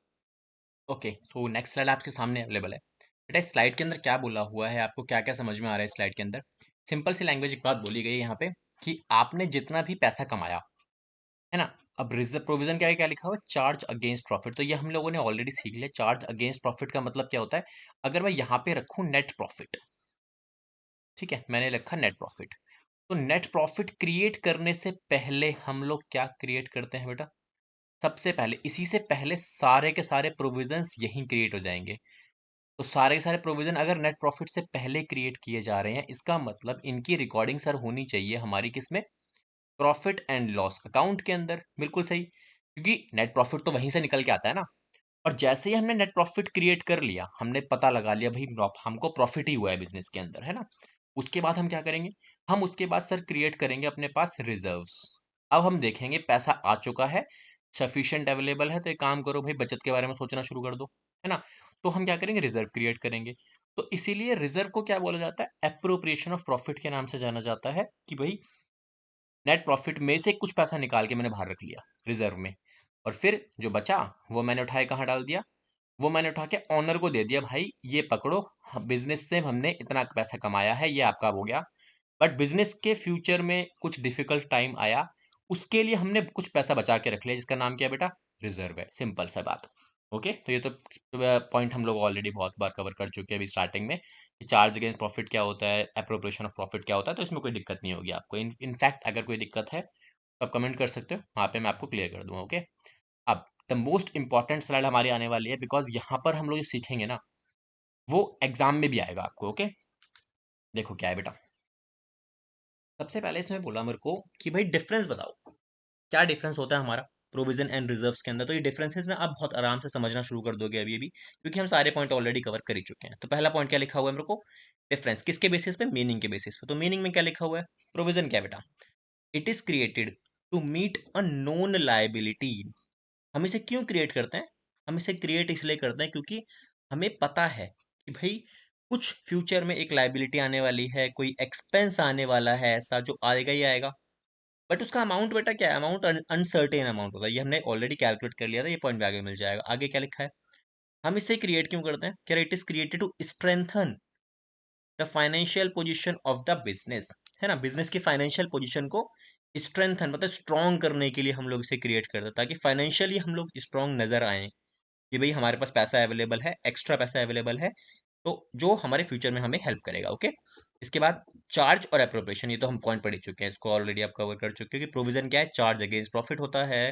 ओके, तो नेक्स्ट स्लाइड आपके सामने अवेलेबल है बेटा। इस स्लाइड के अंदर क्या बोला हुआ है, आपको क्या क्या समझ में आ रहा है इस स्लाइड के अंदर? सिंपल सी लैंग्वेज एक बात बोली गई है यहाँ पे, कि आपने जितना भी पैसा कमाया, है ना, अब रिजर्व प्रोविजन क्या है, क्या लिखा हुआ है, चार्ज अगेंस्ट प्रॉफिट। तो ये हम लोगों ने ऑलरेडी सीख लिया, चार्ज अगेंस्ट प्रॉफिट का मतलब क्या होता है। अगर मैं यहाँ पे रखूँ नेट प्रॉफिट, ठीक है, मैंने रखा नेट प्रॉफिट, तो नेट प्रॉफिट क्रिएट करने से पहले हम लोग क्या क्रिएट करते हैं बेटा, सबसे पहले, इसी से पहले सारे के सारे प्रोविजंस यहीं क्रिएट हो जाएंगे। तो सारे के सारे प्रोविजन अगर नेट प्रॉफिट से पहले क्रिएट किए जा रहे हैं, इसका मतलब इनकी रिकॉर्डिंग सर होनी चाहिए हमारी किसमें, प्रॉफिट एंड लॉस अकाउंट के अंदर। बिल्कुल सही, क्योंकि नेट प्रॉफिट तो वहीं से निकल के आता है ना। और जैसे ही हमने नेट प्रॉफिट क्रिएट कर लिया, हमने पता लगा लिया भाई हमको प्रॉफिट ही हुआ है बिजनेस के अंदर, है ना, उसके बाद हम क्या करेंगे, हम उसके बाद सर क्रिएट करेंगे अपने पास रिजर्व्स। अब हम देखेंगे पैसा आ चुका है, सफिशिएंट अवेलेबल है, तो एक काम करो भाई, बचत के बारे में सोचना शुरू कर दो, है ना। तो हम क्या करेंगे, रिजर्व क्रिएट करेंगे। तो इसीलिए रिजर्व को क्या बोला जाता है, एप्रोप्रिएशन ऑफ प्रॉफिट के नाम से जाना जाता है, कि भाई नेट प्रॉफिट में से कुछ पैसा निकाल के मैंने बाहर रख लिया रिजर्व में, और फिर जो बचा वो मैंने उठाए कहाँ डाल दिया, वो मैंने उठा के ऑनर को दे दिया, भाई ये पकड़ो, बिजनेस से हमने इतना पैसा कमाया है, ये आपका हो गया। बट बिजनेस के फ्यूचर में कुछ डिफिकल्ट टाइम आया, उसके लिए हमने कुछ पैसा बचा के रख लिया, जिसका नाम क्या है बेटा, रिजर्व है। सिंपल सा बात। ओके, तो ये तो पॉइंट हम लोग ऑलरेडी बहुत बार कवर कर चुके हैं अभी स्टार्टिंग में, कि चार्ज अगेंस्ट प्रॉफिट क्या होता है, एप्रोप्रिएशन ऑफ प्रॉफिट क्या होता है, तो इसमें कोई दिक्कत नहीं होगी आपको। इनफैक्ट अगर कोई दिक्कत है तो आप कमेंट कर सकते हो, वहाँ पे मैं आपको क्लियर कर दूंगा। ओके, अब द मोस्ट इंपॉर्टेंट स्लाइड हमारी आने वाली है, बिकॉज यहाँ पर हम लोग जो सीखेंगे ना, वो एग्जाम में भी आएगा आपको। ओके, देखो क्या है बेटा, सबसे पहले इसमें बोला मेरे को कि भाई डिफरेंस बताओ, क्या डिफरेंस होता है हमारा प्रोविजन एंड रिजर्व्स के अंदर। तो ये डिफरेंसेस ना आप बहुत आराम से समझना शुरू कर दोगे अभी अभी, क्योंकि हम सारे पॉइंट ऑलरेडी कवर कर ही चुके हैं। तो पहला पॉइंट क्या लिखा हुआ है मेरे को, डिफरेंस किसके बेसिस पे, मीनिंग के बेसिस पे। तो मीनिंग में क्या लिखा हुआ है, प्रोविजन क्या है बेटा, it is created to meet a known liability. हम इसे क्यों क्रिएट करते हैं, हम इसे क्रिएट इसलिए करते हैं क्योंकि हमें पता है कि भाई कुछ फ्यूचर में एक लाइबिलिटी आने वाली है, कोई एक्सपेंस आने वाला है ऐसा जो आएगा ही आएगा, बट उसका अमाउंट बेटा क्या है, अमाउंट अनसर्टेन अमाउंट होता है। ये हमने ऑलरेडी कैलकुलेट कर लिया था, ये पॉइंट भी आगे मिल जाएगा। आगे क्या लिखा है, हम इसे क्रिएट क्यों करते हैं, क्या it is created to strengthen the financial position of the business, है ना, बिजनेस की फाइनेंशियल पोजीशन को स्ट्रेंथन मतलब स्ट्रॉन्ग करने के लिए हम लोग इसे क्रिएट करते हैं, ताकि फाइनेंशियली हम लोग स्ट्रॉन्ग नजर आए कि भाई हमारे पास पैसा अवेलेबल है, एक्स्ट्रा पैसा अवेलेबल है, तो जो हमारे फ्यूचर में हमें हेल्प करेगा। ओके, इसके बाद चार्ज और अप्रोप्रिएशन, ये तो हम पॉइंट पढ़ ही चुके हैं, इसको ऑलरेडी आप कवर कर चुके हो कि प्रोविजन क्या है, चार्ज अगेंस्ट प्रॉफिट होता है।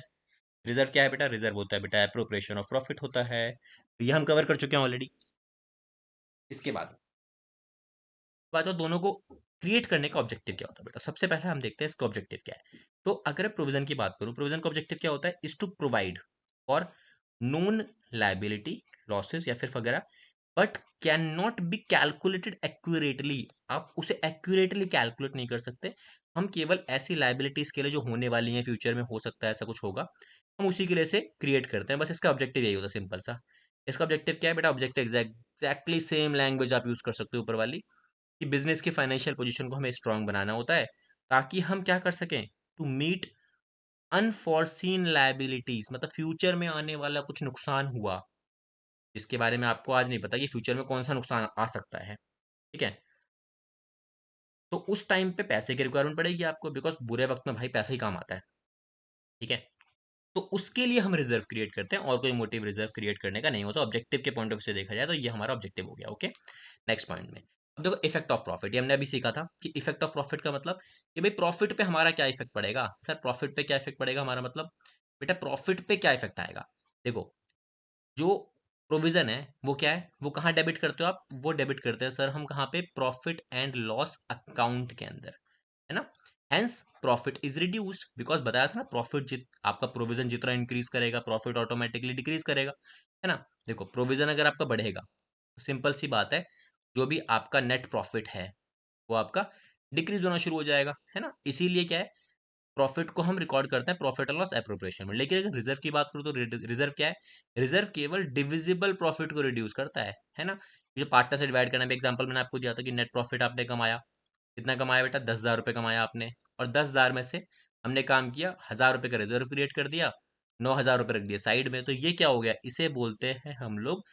रिजर्व क्या है बेटा, रिजर्व होता है बेटा अप्रोप्रिएशन ऑफ प्रॉफिट होता है, तो ये हम कवर कर चुके हैं ऑलरेडी। इसके बाद बात हो दोनों को क्रिएट करने का ऑब्जेक्टिव क्या होता है बेटा, सबसे पहले हम देखते हैं इसका ऑब्जेक्टिव क्या है। तो अगर प्रोविजन की बात करूं, प्रोविजन का ऑब्जेक्टिव क्या होता है, is to provide for known liability losses या फिर वगैरह, but can not be calculated accurately, आप उसे एक्यूरेटली कैलकुलेट नहीं कर सकते। हम केवल ऐसी लाइबिलिटीज के लिए जो होने वाली हैं, फ्यूचर में हो सकता है ऐसा कुछ होगा, हम उसी के लिए से क्रिएट करते हैं। बस इसका ऑब्जेक्टिव यही होता है, सिंपल सा। इसका ऑब्जेक्टिव क्या है बेटा, ऑब्जेक्टिव एग्जैक्टली सेम लैंग्वेज आप यूज कर सकते हो ऊपर वाली, कि बिजनेस की फाइनेंशियल पोजीशन को हमें स्ट्रांग बनाना होता है, ताकि हम क्या कर सकें, टू मीट अनफॉरसीन लाइबिलिटीज, मतलब फ्यूचर में आने वाला कुछ नुकसान हुआ जिसके बारे में आपको आज नहीं पता कि फ्यूचर में कौन सा नुकसान आ सकता है, ठीक है, तो उस टाइम पे पैसे की रिक्वायरमेंट पड़ेगी आपको, बिकॉज बुरे वक्त में भाई पैसा ही काम आता है, ठीक है। तो उसके लिए हम रिजर्व क्रिएट करते हैं, और कोई मोटिव रिजर्व क्रिएट करने का नहीं होता। ऑब्जेक्टिव के पॉइंट ऑफ व्यू से देखा जाए तो ये हमारा ऑब्जेक्टिव हो गया। ओके, नेक्स्ट पॉइंट में अब देखो इफेक्ट ऑफ प्रॉफिट, ये हमने अभी सीखा था कि इफेक्ट ऑफ प्रॉफिट का मतलब कि भाई प्रॉफिट पे हमारा क्या इफेक्ट पड़ेगा। सर प्रॉफिट पे क्या इफेक्ट पड़ेगा, हमारा मतलब बेटा प्रॉफिट पे क्या इफेक्ट आएगा। देखो जो प्रोविजन है वो क्या है, वो कहाँ डेबिट करते हो आप, वो डेबिट करते हैं सर हम कहाँ पे, प्रॉफिट एंड लॉस अकाउंट के अंदर, है ना। Hence profit is reduced, because बताया था ना, प्रॉफिट आपका प्रोविजन जितना इंक्रीज करेगा प्रॉफिट ऑटोमेटिकली डिक्रीज करेगा, है ना। देखो प्रोविजन अगर आपका बढ़ेगा तो सिंपल सी बात है, जो भी आपका नेट प्रॉफिट है वो आपका डिक्रीज होना शुरू हो जाएगा, है ना। इसीलिए क्या है, प्रॉफिट को हम रिकॉर्ड करते हैं प्रॉफिट एंड लॉस एप्रोप्रिएशन में। लेकिन अगर रिजर्व की बात करूँ तो रिजर्व क्या है, रिजर्व केवल डिविजिबल प्रॉफिट को रिड्यूस करता है ना। जो पार्टनर से डिवाइड करना, एग्जांपल मैंने आपको दिया था कि नेट प्रॉफिट आपने कमाया, कितना कमाया बेटा, 10,000 रुपये कमाया आपने, और 10,000 में से हमने काम किया 1,000 रुपये का रिजर्व क्रिएट कर दिया, 9,000 रुपये रख दिया साइड में, तो ये क्या हो गया, इसे बोलते हैं हम लोग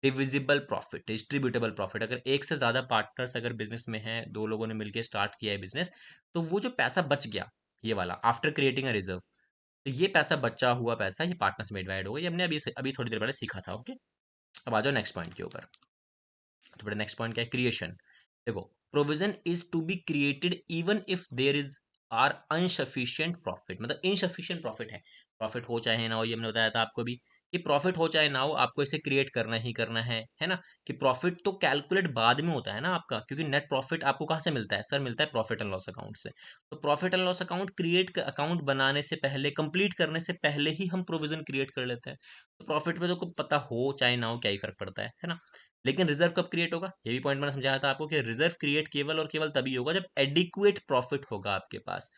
डिविजिबल प्रॉफिट, डिस्ट्रीब्यूटेबल प्रॉफिट। अगर एक से ज्यादा पार्टनर्स अगर बिजनेस में हैं, दो लोगों ने मिलकर स्टार्ट किया है बिजनेस, तो वो जो पैसा बच गया, ये वाला आफ्टर क्रिएटिंग अ रिजर्व, तो ये पैसा बचा हुआ पैसा ये पार्टनर्स में डिवाइड होगा। ये हमने अभी अभी थोड़ी देर पहले सीखा था। ओके, अब आ जाओ नेक्स्ट पॉइंट के ऊपर। तो बड़ा नेक्स्ट पॉइंट क्या है, क्रिएशन। देखो provision is to be created even if there is or insufficient profit, मतलब इनसफिशिएंट प्रॉफिट है, प्रॉफिट हो चाहे ना हो, ये हमने बताया था आपको भी कि प्रॉफिट हो चाहे ना हो आपको इसे क्रिएट करना ही करना है ना। कि प्रॉफिट तो कैलकुलेट बाद में होता है ना आपका, क्योंकि नेट प्रॉफिट आपको कहाँ से मिलता है, सर मिलता है प्रॉफिट एंड लॉस अकाउंट से। तो profit and loss account create account बनाने से पहले, कंप्लीट करने से पहले ही हम प्रोविजन क्रिएट कर लेते हैं। तो प्रॉफिट पे तो को पता हो चाहे ना हो क्या ही फर्क पड़ता है ना। लेकिन रिजर्व कब क्रिएट होगा, ये भी पॉइंट मैंने समझाया था आपको कि रिजर्व क्रिएट केवल और केवल तभी होगा जब एडिक्वेट प्रॉफिट होगा आपके पास।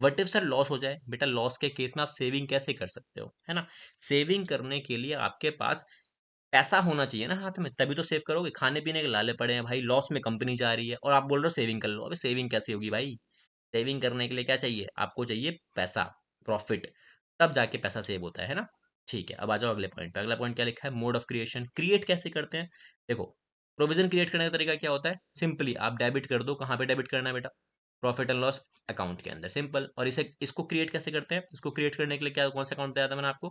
वट इफ सर लॉस हो जाए, बेटा लॉस के केस में आप सेविंग कैसे कर सकते हो, है ना। सेविंग करने के लिए आपके पास पैसा होना चाहिए ना हाथ में, तभी तो सेव करोगे। खाने पीने के लाले पड़े हैं भाई, लॉस में कंपनी जा रही है और आप बोल रहे हो सेविंग कर लो, अबे सेविंग कैसे होगी भाई। सेविंग करने के लिए क्या चाहिए, आपको चाहिए पैसा, प्रॉफिट, तब जाके पैसा सेव होता है ना। ठीक है, अब आ जाओ अगले पॉइंट पे। अगला पॉइंट क्या लिखा है, मोड ऑफ क्रिएशन, क्रिएट कैसे करते हैं। देखो प्रोविजन क्रिएट करने का तरीका क्या होता है, सिंपली आप डेबिट कर दो, कहाँ पे डेबिट करना है बेटा, प्रॉफिट एंड लॉस अकाउंट के अंदर, सिंपल। और इसे इसको क्रिएट कैसे करते हैं, इसको क्रिएट करने के लिए क्या कौन सा अकाउंट बताया था मैंने आपको,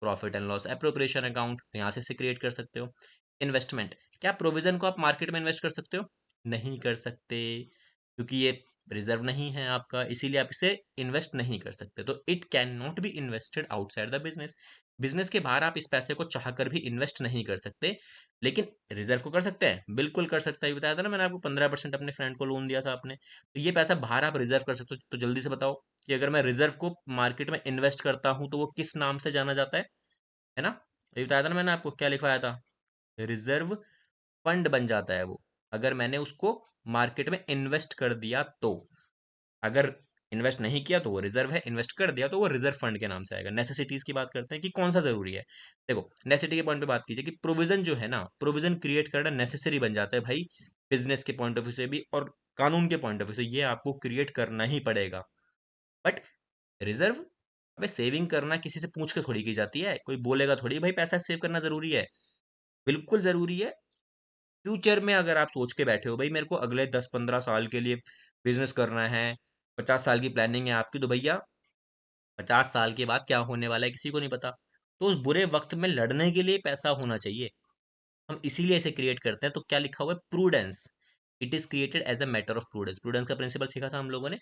profit and loss appropriation account, तो यहाँ से इसे क्रिएट कर सकते हो। इन्वेस्टमेंट, क्या प्रोविजन को आप मार्केट में इन्वेस्ट कर सकते हो, नहीं कर सकते, क्योंकि ये रिजर्व नहीं है आपका, इसीलिए आप इसे इन्वेस्ट नहीं कर सकते। तो it can not be invested outside the business, business के बाहर आप इस पैसे को चाहकर भी इन्वेस्ट नहीं कर सकते। लेकिन रिजर्व को कर सकते हैं, बिल्कुल कर सकता है, बताया था ना मैंने आपको, 15% अपने फ्रेंड को लोन दिया था आपने, तो ये पैसा बाहर आप रिजर्व कर सकते हो। तो जल्दी से बताओ कि अगर मैं रिजर्व को मार्केट में इन्वेस्ट करता हूं तो वो किस नाम से जाना जाता है ना। ये बताया था ना मैंने आपको, क्या लिखवाया था, रिजर्व फंड बन जाता है वो, अगर मैंने उसको मार्केट में इन्वेस्ट कर दिया तो। अगर इन्वेस्ट नहीं किया तो वो रिजर्व है, इन्वेस्ट कर दिया तो वो रिजर्व फंड के नाम से आएगा। नेसेसिटीज की बात करते हैं कि कौन सा जरूरी है। देखो नेसेसिटी के पॉइंट पे बात कीजिए कि प्रोविजन जो है ना, प्रोविजन क्रिएट करना नेसेसरी बन जाता है भाई, बिजनेस के पॉइंट ऑफ व्यू से भी और कानून के पॉइंट ऑफ व्यू से ये आपको क्रिएट करना ही पड़ेगा। बट रिजर्व, अबे सेविंग करना किसी से पूछ के थोड़ी की जाती है, कोई बोलेगा थोड़ी भाई पैसा सेव करना जरूरी है, बिल्कुल जरूरी है। फ्यूचर में अगर आप सोच के बैठे हो भाई मेरे को अगले 10-15 साल के लिए बिजनेस करना है, 50 साल की प्लानिंग है आपकी, तो भैया 50 साल के बाद क्या होने वाला है किसी को नहीं पता। तो उस बुरे वक्त में लड़ने के लिए पैसा होना चाहिए। हम इसीलिए इसे क्रिएट करते हैं। तो क्या लिखा हुआ है, prudence, it is created as a matter of prudence. Prudence का प्रिंसिपल सीखा था हम लोगों ने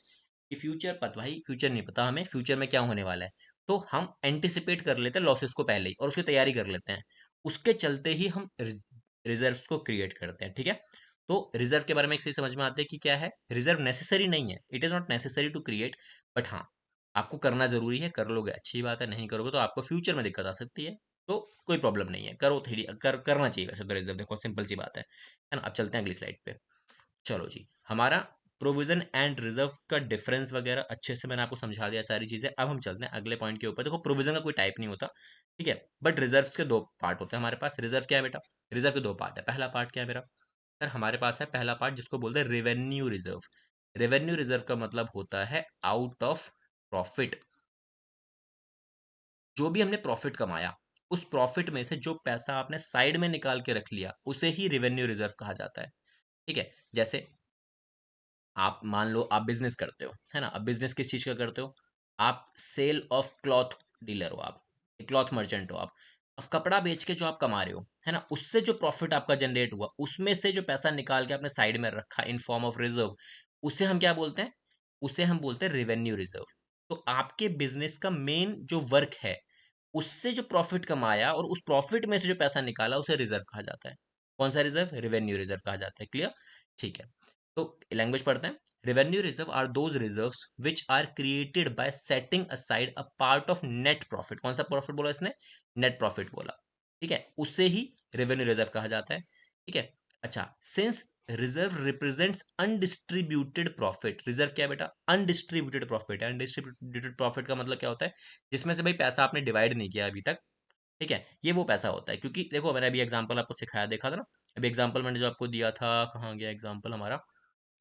कि फ्यूचर पता, भाई फ्यूचर नहीं पता हमें, फ्यूचर में क्या होने वाला है, तो हम एंटिसिपेट कर लेते हैं लॉसेस को पहले ही और उसकी तैयारी कर लेते हैं। उसके चलते ही हम रिजर्व्स को क्रिएट करते हैं, ठीक है। तो रिजर्व के बारे में एक चीज समझ में आती है कि क्या है, रिजर्व नेसेसरी नहीं है, it is not necessary to create, but हाँ आपको करना जरूरी है, कर लोगे अच्छी बात है, नहीं करोगे तो आपको फ्यूचर में दिक्कत आ सकती है। तो कोई प्रॉब्लम नहीं है, करो थोड़ी करना चाहिए वैसे तो रिजर्व, देखो सिंपल सी बात है ना। अब चलते हैं अगली स्लाइड पे। चलो जी, हमारा प्रोविजन एंड रिजर्व का डिफरेंस वगैरह अच्छे से मैंने आपको समझा दिया सारी चीजें। अब हम चलते हैं अगले पॉइंट के ऊपर। देखो प्रोविजन का कोई टाइप नहीं होता, ठीक है, बट रिजर्व्स के दो पार्ट होते हैं हमारे पास। रिजर्व क्या है बेटा, रिजर्व के दो पार्ट है। पहला पार्ट क्या है मेरा सर, हमारे पास है पहला पार्ट जिसको बोलते हैं रेवेन्यू रिजर्व। रेवेन्यू रिजर्व का मतलब होता है आउट ऑफ प्रॉफिट। जो भी हमने प्रॉफिट कमाया, उस प्रॉफिट में से जो पैसा आपने साइड में निकाल के रख लिया उसे ही रेवेन्यू रिजर्व कहा जाता है, ठीक है। जैसे आप मान लो आप बिजनेस करते हो, है ना। अब बिजनेस किस चीज का करते हो, आप सेल ऑफ क्लॉथ डीलर हो, आप क्लॉथ मर्चेंट हो आप। अब कपड़ा बेच के जो आप कमा रहे हो, है ना, उससे जो प्रॉफिट आपका जनरेट हुआ उसमें से जो पैसा निकाल के आपने साइड में रखा इन फॉर्म ऑफ रिजर्व, उसे हम क्या बोलते हैं, उसे हम बोलते हैं रेवेन्यू रिजर्व। तो आपके बिजनेस का मेन जो वर्क है, उससे जो प्रॉफिट कमाया और उस प्रॉफिट में से जो पैसा निकाला उसे रिजर्व कहा जाता है। कौन सा रिजर्व, रेवेन्यू रिजर्व कहा जाता है। क्लियर, ठीक है। तो लैंग्वेज पढ़ते हैं। Revenue reserve are those reserves which are created by setting aside a part of net profit. कौन सा प्रॉफिट बोला इसने, नेट प्रॉफिट बोला, ठीक है, उससे ही रेवेन्यू रिजर्व कहा जाता है, ठीक है। अच्छा, since reserve represents undistributed profit, reserve क्या है बेटा, अनडिस्ट्रीब्यूटेड प्रॉफिट है। अनडिस्ट्रीब्यूटेड प्रॉफिट का मतलब क्या होता है, जिसमें से भाई पैसा आपने डिवाइड नहीं किया अभी तक, ठीक है, ये वो पैसा होता है। क्योंकि देखो मैंने अभी एग्जांपल आपको सिखाया, देखा था ना, अभी एग्जांपल मैंने जो आपको दिया था, कहाँ गया एग्जांपल हमारा,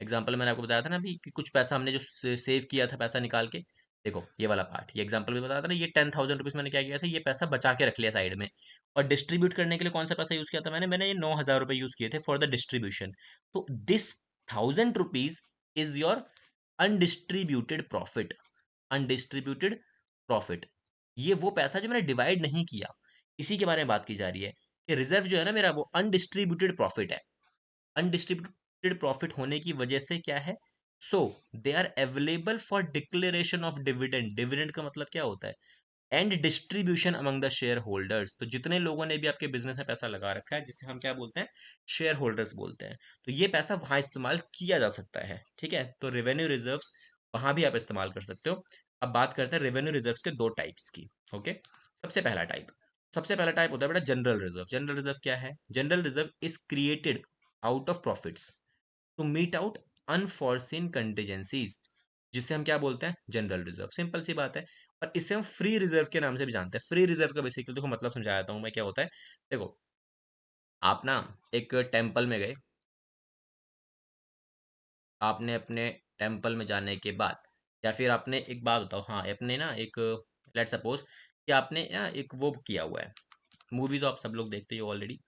एग्जांपल मैंने आपको बताया था ना अभी कि कुछ पैसा हमने जो सेव किया था पैसा निकाल के, देखो ये वाला पार्ट, ये एग्जांपल भी बताया था ना, ये 10,000 रुपीज मैंने क्या किया था, ये पैसा बचा के रख लिया साइड में। और डिस्ट्रीब्यूट करने के लिए कौन सा पैसा यूज किया था मैंने, ये 9,000 रुपए यूज किए थे फॉर द डिस्ट्रीब्यूशन। तो this 1,000 rupees is your undistributed profit. Undistributed profit, ये वो पैसा जो मैंने डिवाइड नहीं किया, इसी के बारे में बात की जा रही है कि रिजर्व जो है ना मेरा, वो अनडिस्ट्रीब्यूटेड प्रॉफिट है। अनडिस्ट्रीब्यूटेड प्रॉफिट होने की वजह से क्या है, so they are available for declaration of dividend. Dividend का मतलब क्या होता है, and distribution among the shareholders. तो जितने लोगों ने भी आपके बिजनेस में पैसा लगा रखा है, जिसे हम क्या बोलते हैं, शेयर होल्डर्स बोलते हैं, तो ये पैसा वहां इस्तेमाल किया जा सकता है, ठीक है। तो रेवेन्यू रिजर्व्स वहां भी आप इस्तेमाल कर सकते हो। अब बात करते हैं रेवेन्यू रिजर्व्स के दो टाइप्स की, ओके। सबसे पहला टाइप, सबसे पहला टाइप होता है बेटा जनरल रिजर्व। जनरल रिजर्व क्या है, general reserve is created out of profits to meet out unforeseen contingencies, जिसे हम क्या बोलते हैं, जनरल रिजर्व। सिंपल सी बात है। और इसे हम फ्री रिजर्व के नाम से भी जानते हैं। फ्री रिजर्व का बेसिकली देखो मतलब समझाता हूँ मैं, क्या होता है, देखो आप ना एक टेम्पल में गए, आपने अपने टेम्पल में जाने के बाद, या फिर आपने एक बात बताओ, हाँ अपने ना एक, लेट सपोज कि आपने ना एक वो किया हुआ है, मूवी तो आप सब लोग देखते हो ऑलरेडी,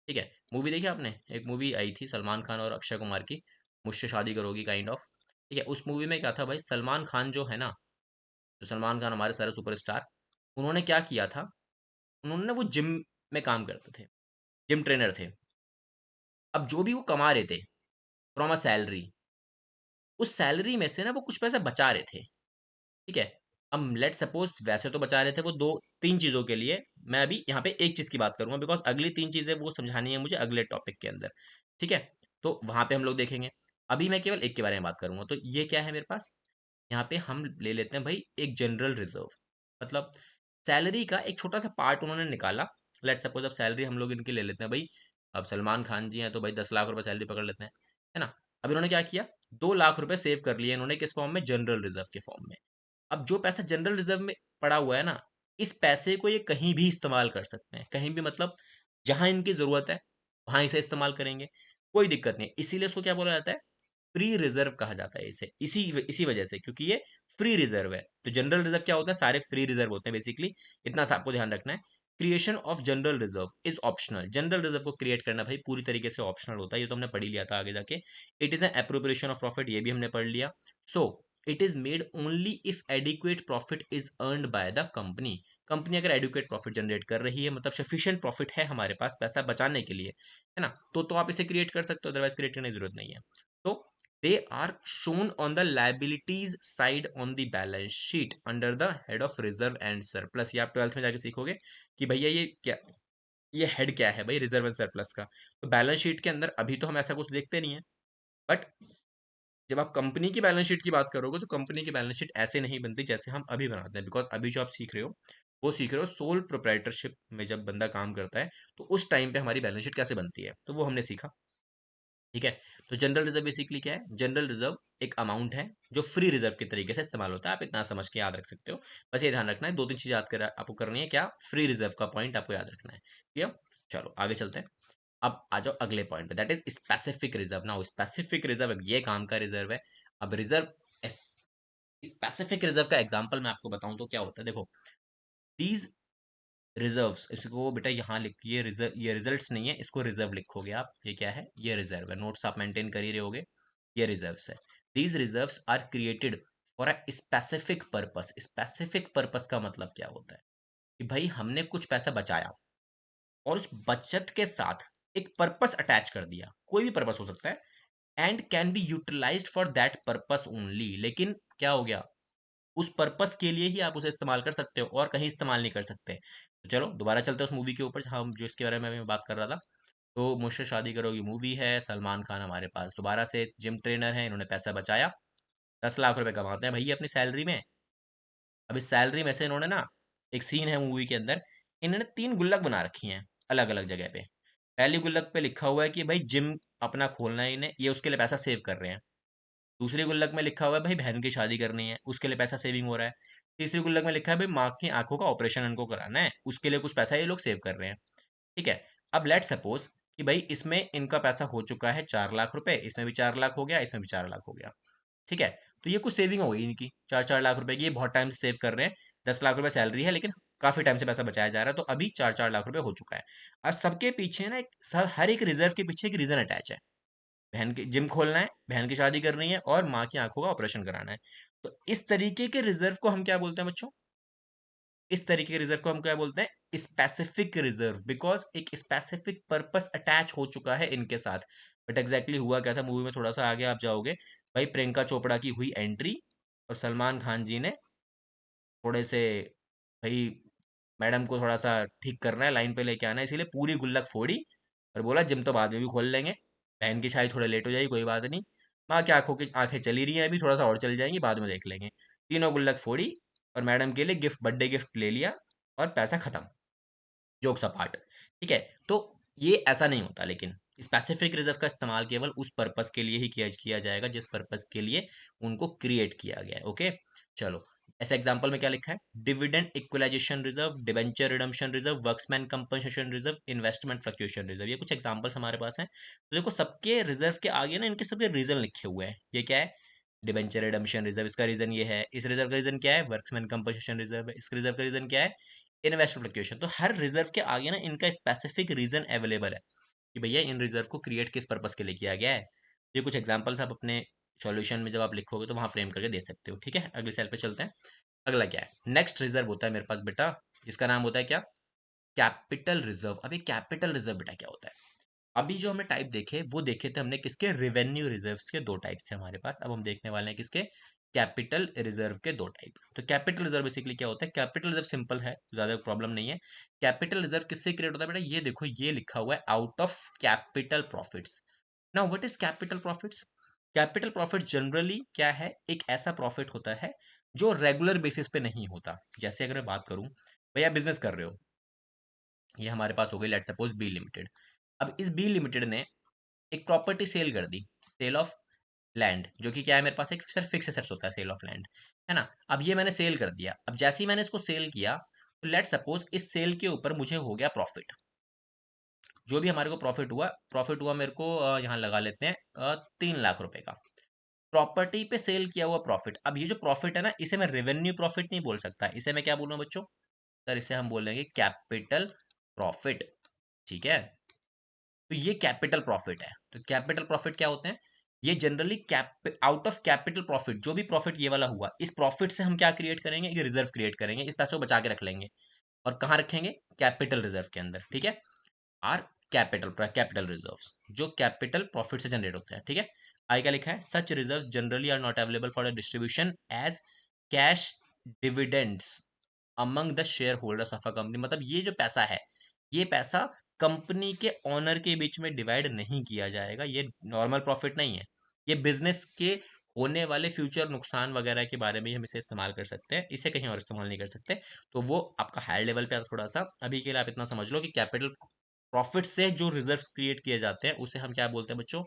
ठीक है। मूवी देखी आपने, एक मूवी आई थी सलमान खान और अक्षय कुमार की, मुझसे शादी करोगी काइंड ऑफ, ठीक है। उस मूवी में क्या था भाई, सलमान खान जो है ना, जो सलमान खान हमारे सारे सुपरस्टार, उन्होंने क्या किया था, उन्होंने ना वो जिम में काम करते थे, जिम ट्रेनर थे। अब जो भी वो कमा रहे थे फ्रॉम अ सैलरी, उस सैलरी में से ना वो कुछ पैसा बचा रहे थे, ठीक है। अब लेट सपोज वैसे तो बचा रहे थे वो दो तीन चीजों के लिए, मैं अभी यहाँ पे एक चीज की बात करूंगा बिकॉज अगली तीन चीजें वो समझानी है मुझे अगले टॉपिक के अंदर, ठीक है। तो वहां पे हम लोग देखेंगे, अभी मैं केवल एक के बारे में बात करूंगा। तो ये क्या है मेरे पास, यहाँ पे हम ले लेते हैं भाई एक जनरल रिजर्व, मतलब सैलरी का एक छोटा सा पार्ट उन्होंने निकाला। लेट सपोज अब सैलरी हम लोग इनकी ले लेते हैं भाई, अब सलमान खान जी हैं तो भाई 10 लाख रुपए सैलरी पकड़ लेते हैं, है ना। अब इन्होंने क्या किया, 2 लाख रुपए सेव कर लिए इन्होंने, किस फॉर्म में? जनरल रिजर्व के फॉर्म में। अब जो पैसा जनरल रिजर्व में पड़ा हुआ है ना, इस पैसे को ये कहीं भी इस्तेमाल कर सकते हैं, कहीं भी मतलब जहां इनकी जरूरत है वहां इसे इस्तेमाल करेंगे, कोई दिक्कत नहीं। इसीलिए इसको क्या बोला जाता है? फ्री रिजर्व कहा जाता है इसे, इसी इसी वजह से, क्योंकि ये फ्री रिजर्व है। तो जनरल रिजर्व क्या होता है? सारे फ्री रिजर्व होते हैं बेसिकली, इतना सा आपको ध्यान रखना है। Creation of general reserve is optional. General reserve को क्रिएट करना भाई पूरी तरीके से ऑप्शनल होता है, ये तो हमने पढ़ ही लिया था आगे जाके। It is an appropriation of profit, ये भी हमने पढ़ लिया। So it is made only if adequate profit is earned by the company. Company अगर एडिक्वेट प्रॉफिट जनरेट कर रही है, मतलब सफिशिएंट प्रॉफिट है हमारे पास पैसा बचाने के लिए, है ना, तो आप इसे क्रिएट कर सकते हो, अदरवाइज क्रिएट करने की जरूरत नहीं है। तो they are shown on the liabilities side on the balance sheet under the head of reserve and surplus। ये आप 12th में जाके सीखोगे कि भैया ये क्या, ये हेड क्या है भाई रिजर्व एंड सरप्लस का। तो बैलेंस शीट के अंदर अभी तो हम ऐसा कुछ देखते नहीं है, बट जब आप कंपनी की बैलेंस शीट की बात करोगे तो कंपनी की बैलेंस शीट ऐसे नहीं बनती जैसे हम अभी बनाते हैं, बिकॉज अभी जो आप सीख रहे हो वो सीख रहे हो सोल प्रोप्राइटरशिप में, जब बंदा काम करता है तो उस टाइम पे हमारी बैलेंस शीट कैसे बनती है, तो वो हमने सीखा। ठीक है। तो जनरल रिजर्व बेसिकली क्या है? जनरल रिजर्व एक अमाउंट है जो फ्री रिजर्व के तरीके से इस्तेमाल होता है, आप इतना समझ के याद रख सकते हो। बस ये ध्यान रखना है, दो तीन चीज याद कर आपको करनी है, क्या? फ्री रिजर्व का पॉइंट आपको याद रखना है। ठीक है, चलो आगे चलते हैं। अब आ जाओ अगले पॉइंट पे, that is specific reserve. Now specific reserve ये काम का रिजर्व है। अब रिजर्व, स्पेसिफिक रिजर्व का एग्जांपल मैं आपको बताऊं तो क्या होता है, देखो। दीज रिजर्व्स, इसको बेटा यहाँ लिख, ये रिजर्व, ये रिजल्ट्स नहीं है, इसको रिजर्व लिखोगे आप। ये क्या है? ये रिजर्व है, नोट्स आप मेंटेन कर ही रहे होगे। ये रिजर्व्स है। These reserves are created for a specific purpose. Specific purpose का मतलब क्या होता है? कि भाई हमने कुछ पैसा बचाया और उस बचत के साथ एक पर्पस अटैच कर दिया, कोई भी पर्पस हो सकता है, and can be utilised for that purpose only. लेकिन क्या हो गया? उस पर्पस के लिए ही आप उसे इस्तेमाल कर सकते हो और कहीं इस्तेमाल नहीं कर सकते। तो चलो दोबारा चलते हैं उस मूवी के ऊपर, हम जो इसके बारे में अभी मैं बात कर रहा था। तो मुझसे शादी करोगी मूवी है, सलमान खान हमारे पास दोबारा से जिम ट्रेनर है, इन्होंने पैसा बचाया, 10 लाख रुपए कमाते हैं भैया अपनी सैलरी में। अब इस सैलरी में से इन्होंने ना, एक सीन है मूवी के अंदर, इन्होंने 3 गुल्लक बना रखी हैं अलग अलग जगह पे। पहली गुल्लक पे लिखा हुआ है कि भाई जिम अपना खोलना है इन्हें, ये उसके लिए पैसा सेव कर रहे हैं। दूसरी गुल्लक में लिखा हुआ है भाई बहन की शादी करनी है, उसके लिए पैसा सेविंग हो रहा है। तीसरी गुल्लक में लिखा है भाई माँ की आंखों का ऑपरेशन इनको कराना है, उसके लिए कुछ पैसा ये लोग सेव कर रहे हैं। ठीक है। अब लेट सपोज कि भाई इसमें इनका पैसा हो चुका है 4 लाख रुपए, इसमें भी 4 लाख हो गया, इसमें भी 4 लाख हो गया। ठीक है। तो ये कुछ सेविंग हो गई इनकी, 4 4 लाख रुपए की, ये बहुत टाइम से सेव कर रहे हैं। 10 लाख रुपए सैलरी है, लेकिन काफी टाइम से पैसा बचाया जा रहा है, तो अभी 4 4 लाख रुपए हो चुका है। और सबके पीछे ना एक, हर एक रिजर्व के पीछे एक रीजन अटैच है। बहन की जिम खोलना है, बहन की शादी करनी है, और माँ की आंखों का ऑपरेशन कराना है। तो इस तरीके के रिजर्व को हम क्या बोलते हैं बच्चों? इस तरीके के रिजर्व को हम क्या बोलते हैं? स्पेसिफिक रिजर्व, बिकॉज एक स्पेसिफिक पर्पस अटैच हो चुका है इनके साथ। बट एग्जैक्टली हुआ क्या था मूवी में, थोड़ा सा आगे आप जाओगे, भाई प्रियंका चोपड़ा की हुई एंट्री और सलमान खान जी ने थोड़े से, भाई मैडम को थोड़ा सा ठीक करना है, लाइन पे लेके आना है, इसीलिए पूरी गुल्लक फोड़ी और बोला जिम तो बाद में भी खोल लेंगे, बहन की शादी थोड़े लेट हो जाएगी, कोई बात नहीं, माँ की आंखों की आंखें चली रही हैं अभी, थोड़ा सा और चल जाएंगी, बाद में देख लेंगे। तीनों गुल्लक फोड़ी और मैडम के लिए गिफ्ट, बर्थडे गिफ्ट ले लिया, और पैसा खत्म। Jokes apart. ठीक है। तो ये ऐसा नहीं होता, लेकिन स्पेसिफिक रिजर्व का इस्तेमाल केवल उस पर्पस के लिए ही किया जाएगा जिस पर्पस के लिए उनको क्रिएट किया गया है। ओके, चलो। ऐसे एग्जांपल में क्या लिखा है? Dividend equalisation reserve, debenture redemption reserve, workmen compensation reserve, investment fluctuation reserve, ये कुछ एग्जांपल्स हमारे पास हैं। तो देखो सबके रिजर्व के आगे ना इनके सबके रीजन लिखे हुए हैं। ये क्या है? डिबेंचर रिडम्पशन रिजर्व, इसका रीजन ये है। इस रिजर्व का रीजन क्या है? वर्क्समैन कंपनसेशन रिजर्व है। इस रिजर्व का रीजन क्या है? Investor fluctuation. तो हर रिजर्व के आगे ना इनका स्पेसिफिक रीजन अवेलेबल है कि भैया इन रिजर्व को क्रिएट किस पर्पस के लिए किया गया है। ये कुछ एग्जांपल्स आप अपने सॉल्यूशन में जब आप लिखोगे तो वहां फ्रेम करके दे सकते हो। ठीक है, अगली स्लाइड पे चलते हैं। अगला क्या है? नेक्स्ट रिजर्व होता है मेरे पास बेटा, जिसका नाम होता है क्या? Capital reserve. अभी कैपिटल रिजर्व बेटा क्या होता है? अभी जो हमने टाइप देखे वो देखे थे हमने किसके? रेवेन्यू रिजर्व्स के 2 टाइप्स थे हमारे पास। अब हम देखने वाले हैं किसके? कैपिटल रिजर्व के 2 टाइप। तो कैपिटल रिजर्व बेसिकली क्या होता है? कैपिटल रिजर्व सिंपल है, ज्यादा प्रॉब्लम नहीं है। कैपिटल रिजर्व किससे क्रिएट होता है बेटा? ये देखो, ये लिखा हुआ है out of capital profits. Now what is capital profits? Capital profit generally क्या है? एक ऐसा प्रॉफिट होता है जो रेगुलर बेसिस पे नहीं होता। जैसे अगर मैं बात करूं, भैया बिजनेस कर रहे हो, ये हमारे पास हो गई लेट्स सपोज बी लिमिटेड। अब इस बी लिमिटेड ने एक प्रॉपर्टी सेल कर दी, सेल ऑफ लैंड, जो कि क्या है मेरे पास एक सिर्फ फिक्स एसेट्स होता है सेल ऑफ लैंड, है ना। अब ये मैंने सेल कर दिया, अब जैसे ही मैंने इसको सेल किया तो लेट सपोज इस सेल के ऊपर मुझे हो गया प्रॉफिट। जो भी हमारे को प्रॉफिट हुआ मेरे को यहाँ लगा लेते हैं 3 लाख रुपए का प्रॉपर्टी पे सेल किया हुआ प्रॉफिट। अब ये जो प्रॉफिट है ना, इसे मैं रेवेन्यू प्रॉफिट नहीं बोल सकता, इसे मैं क्या बोलूँ बच्चों? सर इसे हम बोलेंगे कैपिटल प्रॉफिट, ठीक है। तो ये कैपिटल प्रॉफिट है। तो कैपिटल प्रॉफिट क्या होते हैं? ये generally cap out of capital profit, जो भी प्रॉफिट ये वाला हुआ, इस प्रॉफिट से हम क्या क्रिएट करेंगे? एक रिजर्व क्रिएट करेंगे, इस पैसे को बचा के रख लेंगे। और कहाँ रखेंगे? कैपिटल रिजर्व के अंदर, ठीक है। आर कैपिटल रिजर्व्स, जो कैपिटल प्रॉफिट से जनरेट होते हैं, ठीक है। आई क्या लिखा है? Such reserves generally are not available for the distribution as cash dividends among the shareholders of a company. मतलब ये जो पैसा है, ये पैसा कंपनी के ऑनर के बीच में डिवाइड नहीं किया जाएगा, ये नॉर्मल प्रॉफिट नहीं है। ये बिजनेस के होने वाले फ्यूचर नुकसान वगैरह के बारे में ही हम इसे इस्तेमाल कर सकते हैं, इसे कहीं और इस्तेमाल नहीं कर सकते। तो वो आपका हायर लेवल पे थोड़ा सा, अभी के लिए आप इतना समझ लो कि कैपिटल प्रॉफिट से जो रिजर्व्स क्रिएट किए जाते हैं उसे हम क्या बोलते हैं बच्चों?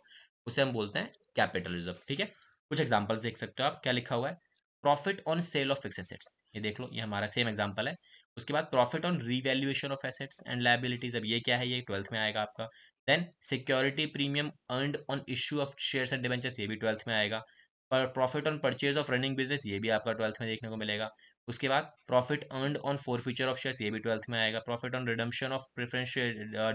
उसे हम बोलते हैं कैपिटल रिजर्व, ठीक है। कुछ एग्जांपल्स देख सकते हो आप, क्या लिखा हुआ है? Profit on sale of fix assets, ये देख लो, ये हमारा सेम एग्जांपल है। उसके बाद profit on revaluation of assets and liabilities, अब ये क्या है? ये 12th में आएगा आपका। Then security premium earned on issue of shares and debentures, ये भी 12th में आएगा। पर profit on purchase of running business, ये भी आपका 12th में देखने को मिलेगा। उसके बाद profit earned on forfeiture of shares, ये भी 12th में आएगा। Profit on redemption of preference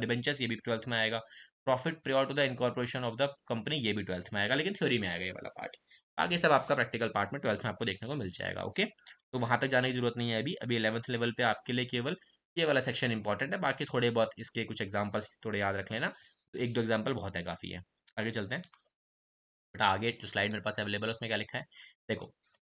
debentures, ये भी 12th में आएगा। Profit prior to the incorporation of the company, ये भी 12th में आएगा, लेकिन थ्योरी में आएगा ये वाला पार्ट। आगे सब आपका प्रैक्टिकल पार्ट में 12th में आपको देखने को मिल जाएगा, ओके। तो वहां तक जाने की जरूरत नहीं है अभी, 11th लेवल पे आपके लिए केवल ये वाला सेक्शन इंपॉर्टेंट है। बाकी थोड़े बहुत इसके कुछ एग्जांपल्स थोड़े याद रख लेना, तो एक दो एग्जांपल बहुत है, काफी है। आगे चलते हैं। बट आगे जो स्लाइड मेरे पास अवेलेबल है उसमें क्या लिखा है? देखो,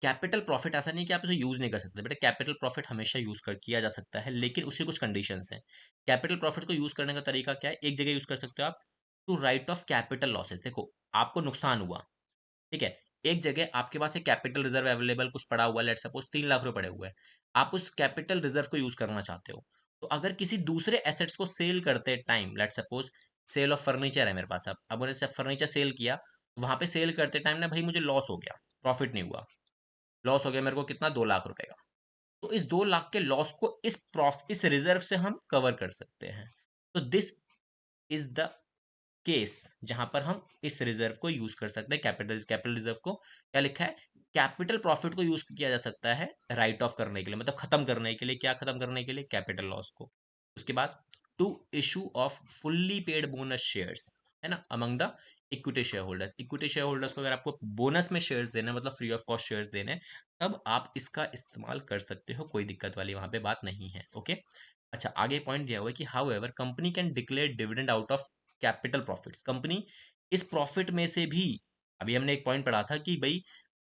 कैपिटल प्रॉफिट ऐसा नहीं कि आप इसे यूज नहीं कर सकते बेटा, कैपिटल प्रॉफिट हमेशा किया जा सकता है, लेकिन उसकी कुछ कंडीशंस हैं। कैपिटल प्रॉफिट को यूज करने का तरीका क्या है? एक जगह यूज कर सकते हो आप, to write off capital losses. देखो, आपको नुकसान हुआ, ठीक है। एक जगह आपके पास एक कैपिटल रिजर्व अवेलेबल कुछ पड़ा हुआ है, लेट सपोज 3 लाख रुपए पड़े हुए हैं, आप उस कैपिटल रिजर्व को यूज करना चाहते हो। तो अगर किसी दूसरे एसेट्स को सेल करते time, let suppose sale of furniture है मेरे पास, अब उन्हें फर्नीचर सेल किया, वहां पे सेल करते टाइम ना भाई मुझे लॉस हो गया, प्रॉफिट नहीं हुआ, लॉस हो गया मेरे को कितना? 2 लाख रुपए का। तो इस 2 लाख के लॉस को इस रिजर्व से हम कवर कर सकते हैं। तो दिस इज द केस जहां पर हम इस रिजर्व को यूज कर सकते हैं, कैपिटल कैपिटल रिजर्व को। क्या लिखा है? कैपिटल प्रॉफिट को यूज किया जा सकता है राइट ऑफ करने के लिए, मतलब खत्म करने के लिए। क्या खत्म करने के लिए? कैपिटल लॉस को। उसके बाद to issue of fully paid bonus shares, है ना, among the equity share holders. Equity share holders को अगर आपको बोनस में शेयर्स देने, मतलब फ्री ऑफ कॉस्ट शेयर्स देने, तब आप इसका इस्तेमाल कर सकते हो, कोई दिक्कत वाली वहां पे बात नहीं है, ओके। अच्छा, आगे पॉइंट दिया हुआ है कि how ever company can declare dividend out of capital profits. Company इस प्रॉफिट में से भी, अभी हमने एक पॉइंट पढ़ा था कि भाई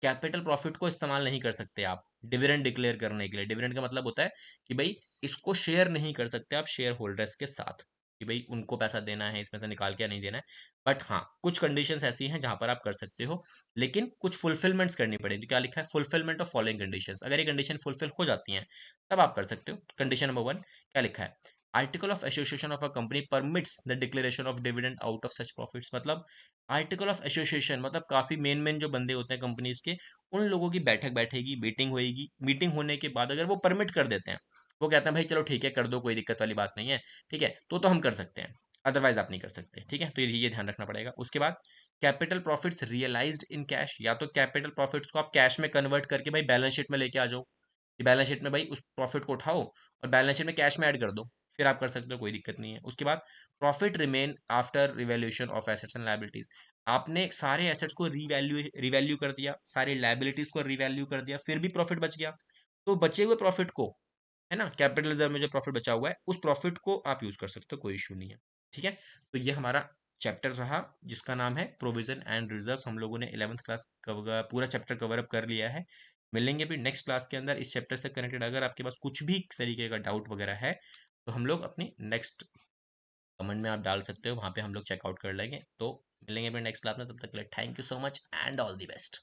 कैपिटल प्रॉफिट को इस्तेमाल नहीं कर सकते आप डिविडेंड डिक्लेयर करने के लिए। डिविडेंड का मतलब होता है कि भाई इसको शेयर नहीं कर सकते आप शेयर होल्डर्स के साथ, कि भाई उनको पैसा देना है, इसमें से निकाल के नहीं देना है। बट हाँ, कुछ कंडीशंस ऐसी हैं जहां पर आप कर सकते हो, लेकिन कुछ फुलफिलमेंट्स करनी पड़ेगी। तो क्या लिखा है? Fulfilment of following conditions. अगर ये कंडीशन फुलफिल हो जाती हैं तब आप कर सकते हो। कंडीशन नंबर 1 क्या लिखा है? Article of association of a company permits the declaration of dividend out of such profits. मतलब आर्टिकल ऑफ एसोसिएशन मतलब काफी मेन जो बंदे होते हैं कंपनीज के, उन लोगों की बैठक बैठेगी, मीटिंग होएगी, मीटिंग होने के बाद अगर वो परमिट कर देते हैं, वो कहते हैं भाई चलो ठीक है कर दो, कोई दिक्कत वाली बात नहीं है, ठीक है, तो हम कर सकते हैं, अदरवाइज आप नहीं कर सकते, ठीक है। तो ये ध्यान रखना पड़ेगा। उसके बाद capital profits realized in cash, या तो कैपिटल प्रॉफिट्स को आप कैश में कन्वर्ट करके भाई बैलेंस शीट में लेके आ जाओ, कि बैलेंस शीट में भाई उस प्रॉफिट को उठाओ और बैलेंस शीट में कैश में ऐड कर दो, फिर आप कर सकते हो, कोई दिक्कत नहीं है। उसके बाद profit remain after revaluation of assets and liabilities. आपने सारे एसेट्स को रिवैल्यू कर दिया, सारे लायबिलिटीज को रिवैल्यू कर दिया, फिर भी प्रॉफिट बच गया, तो बचे हुए प्रॉफिट को, है ना, कैपिटल रिजर्व में जो प्रॉफिट बचा हुआ है उस प्रॉफिट को आप यूज कर सकते हो, कोई इशू नहीं है, ठीक है। तो ये हमारा चैप्टर रहा जिसका नाम है प्रोविजन एंड रिजर्व्स। हम लोगों ने 11th क्लास पूरा चैप्टर कवर अप कर लिया है। मिलेंगे भी नेक्स्ट क्लास के अंदर इस चैप्टर से कनेक्टेड। अगर आपके पास कुछ भी तरीके का डाउट वगैरह है तो हम लोग अपनी नेक्स्ट कमेंट में आप डाल सकते हो, वहां पे हम लोग चेकआउट कर लेंगे। तो मिलेंगे भी नेक्स्ट क्लास में, तब तक के लिए thank you so much and all the best.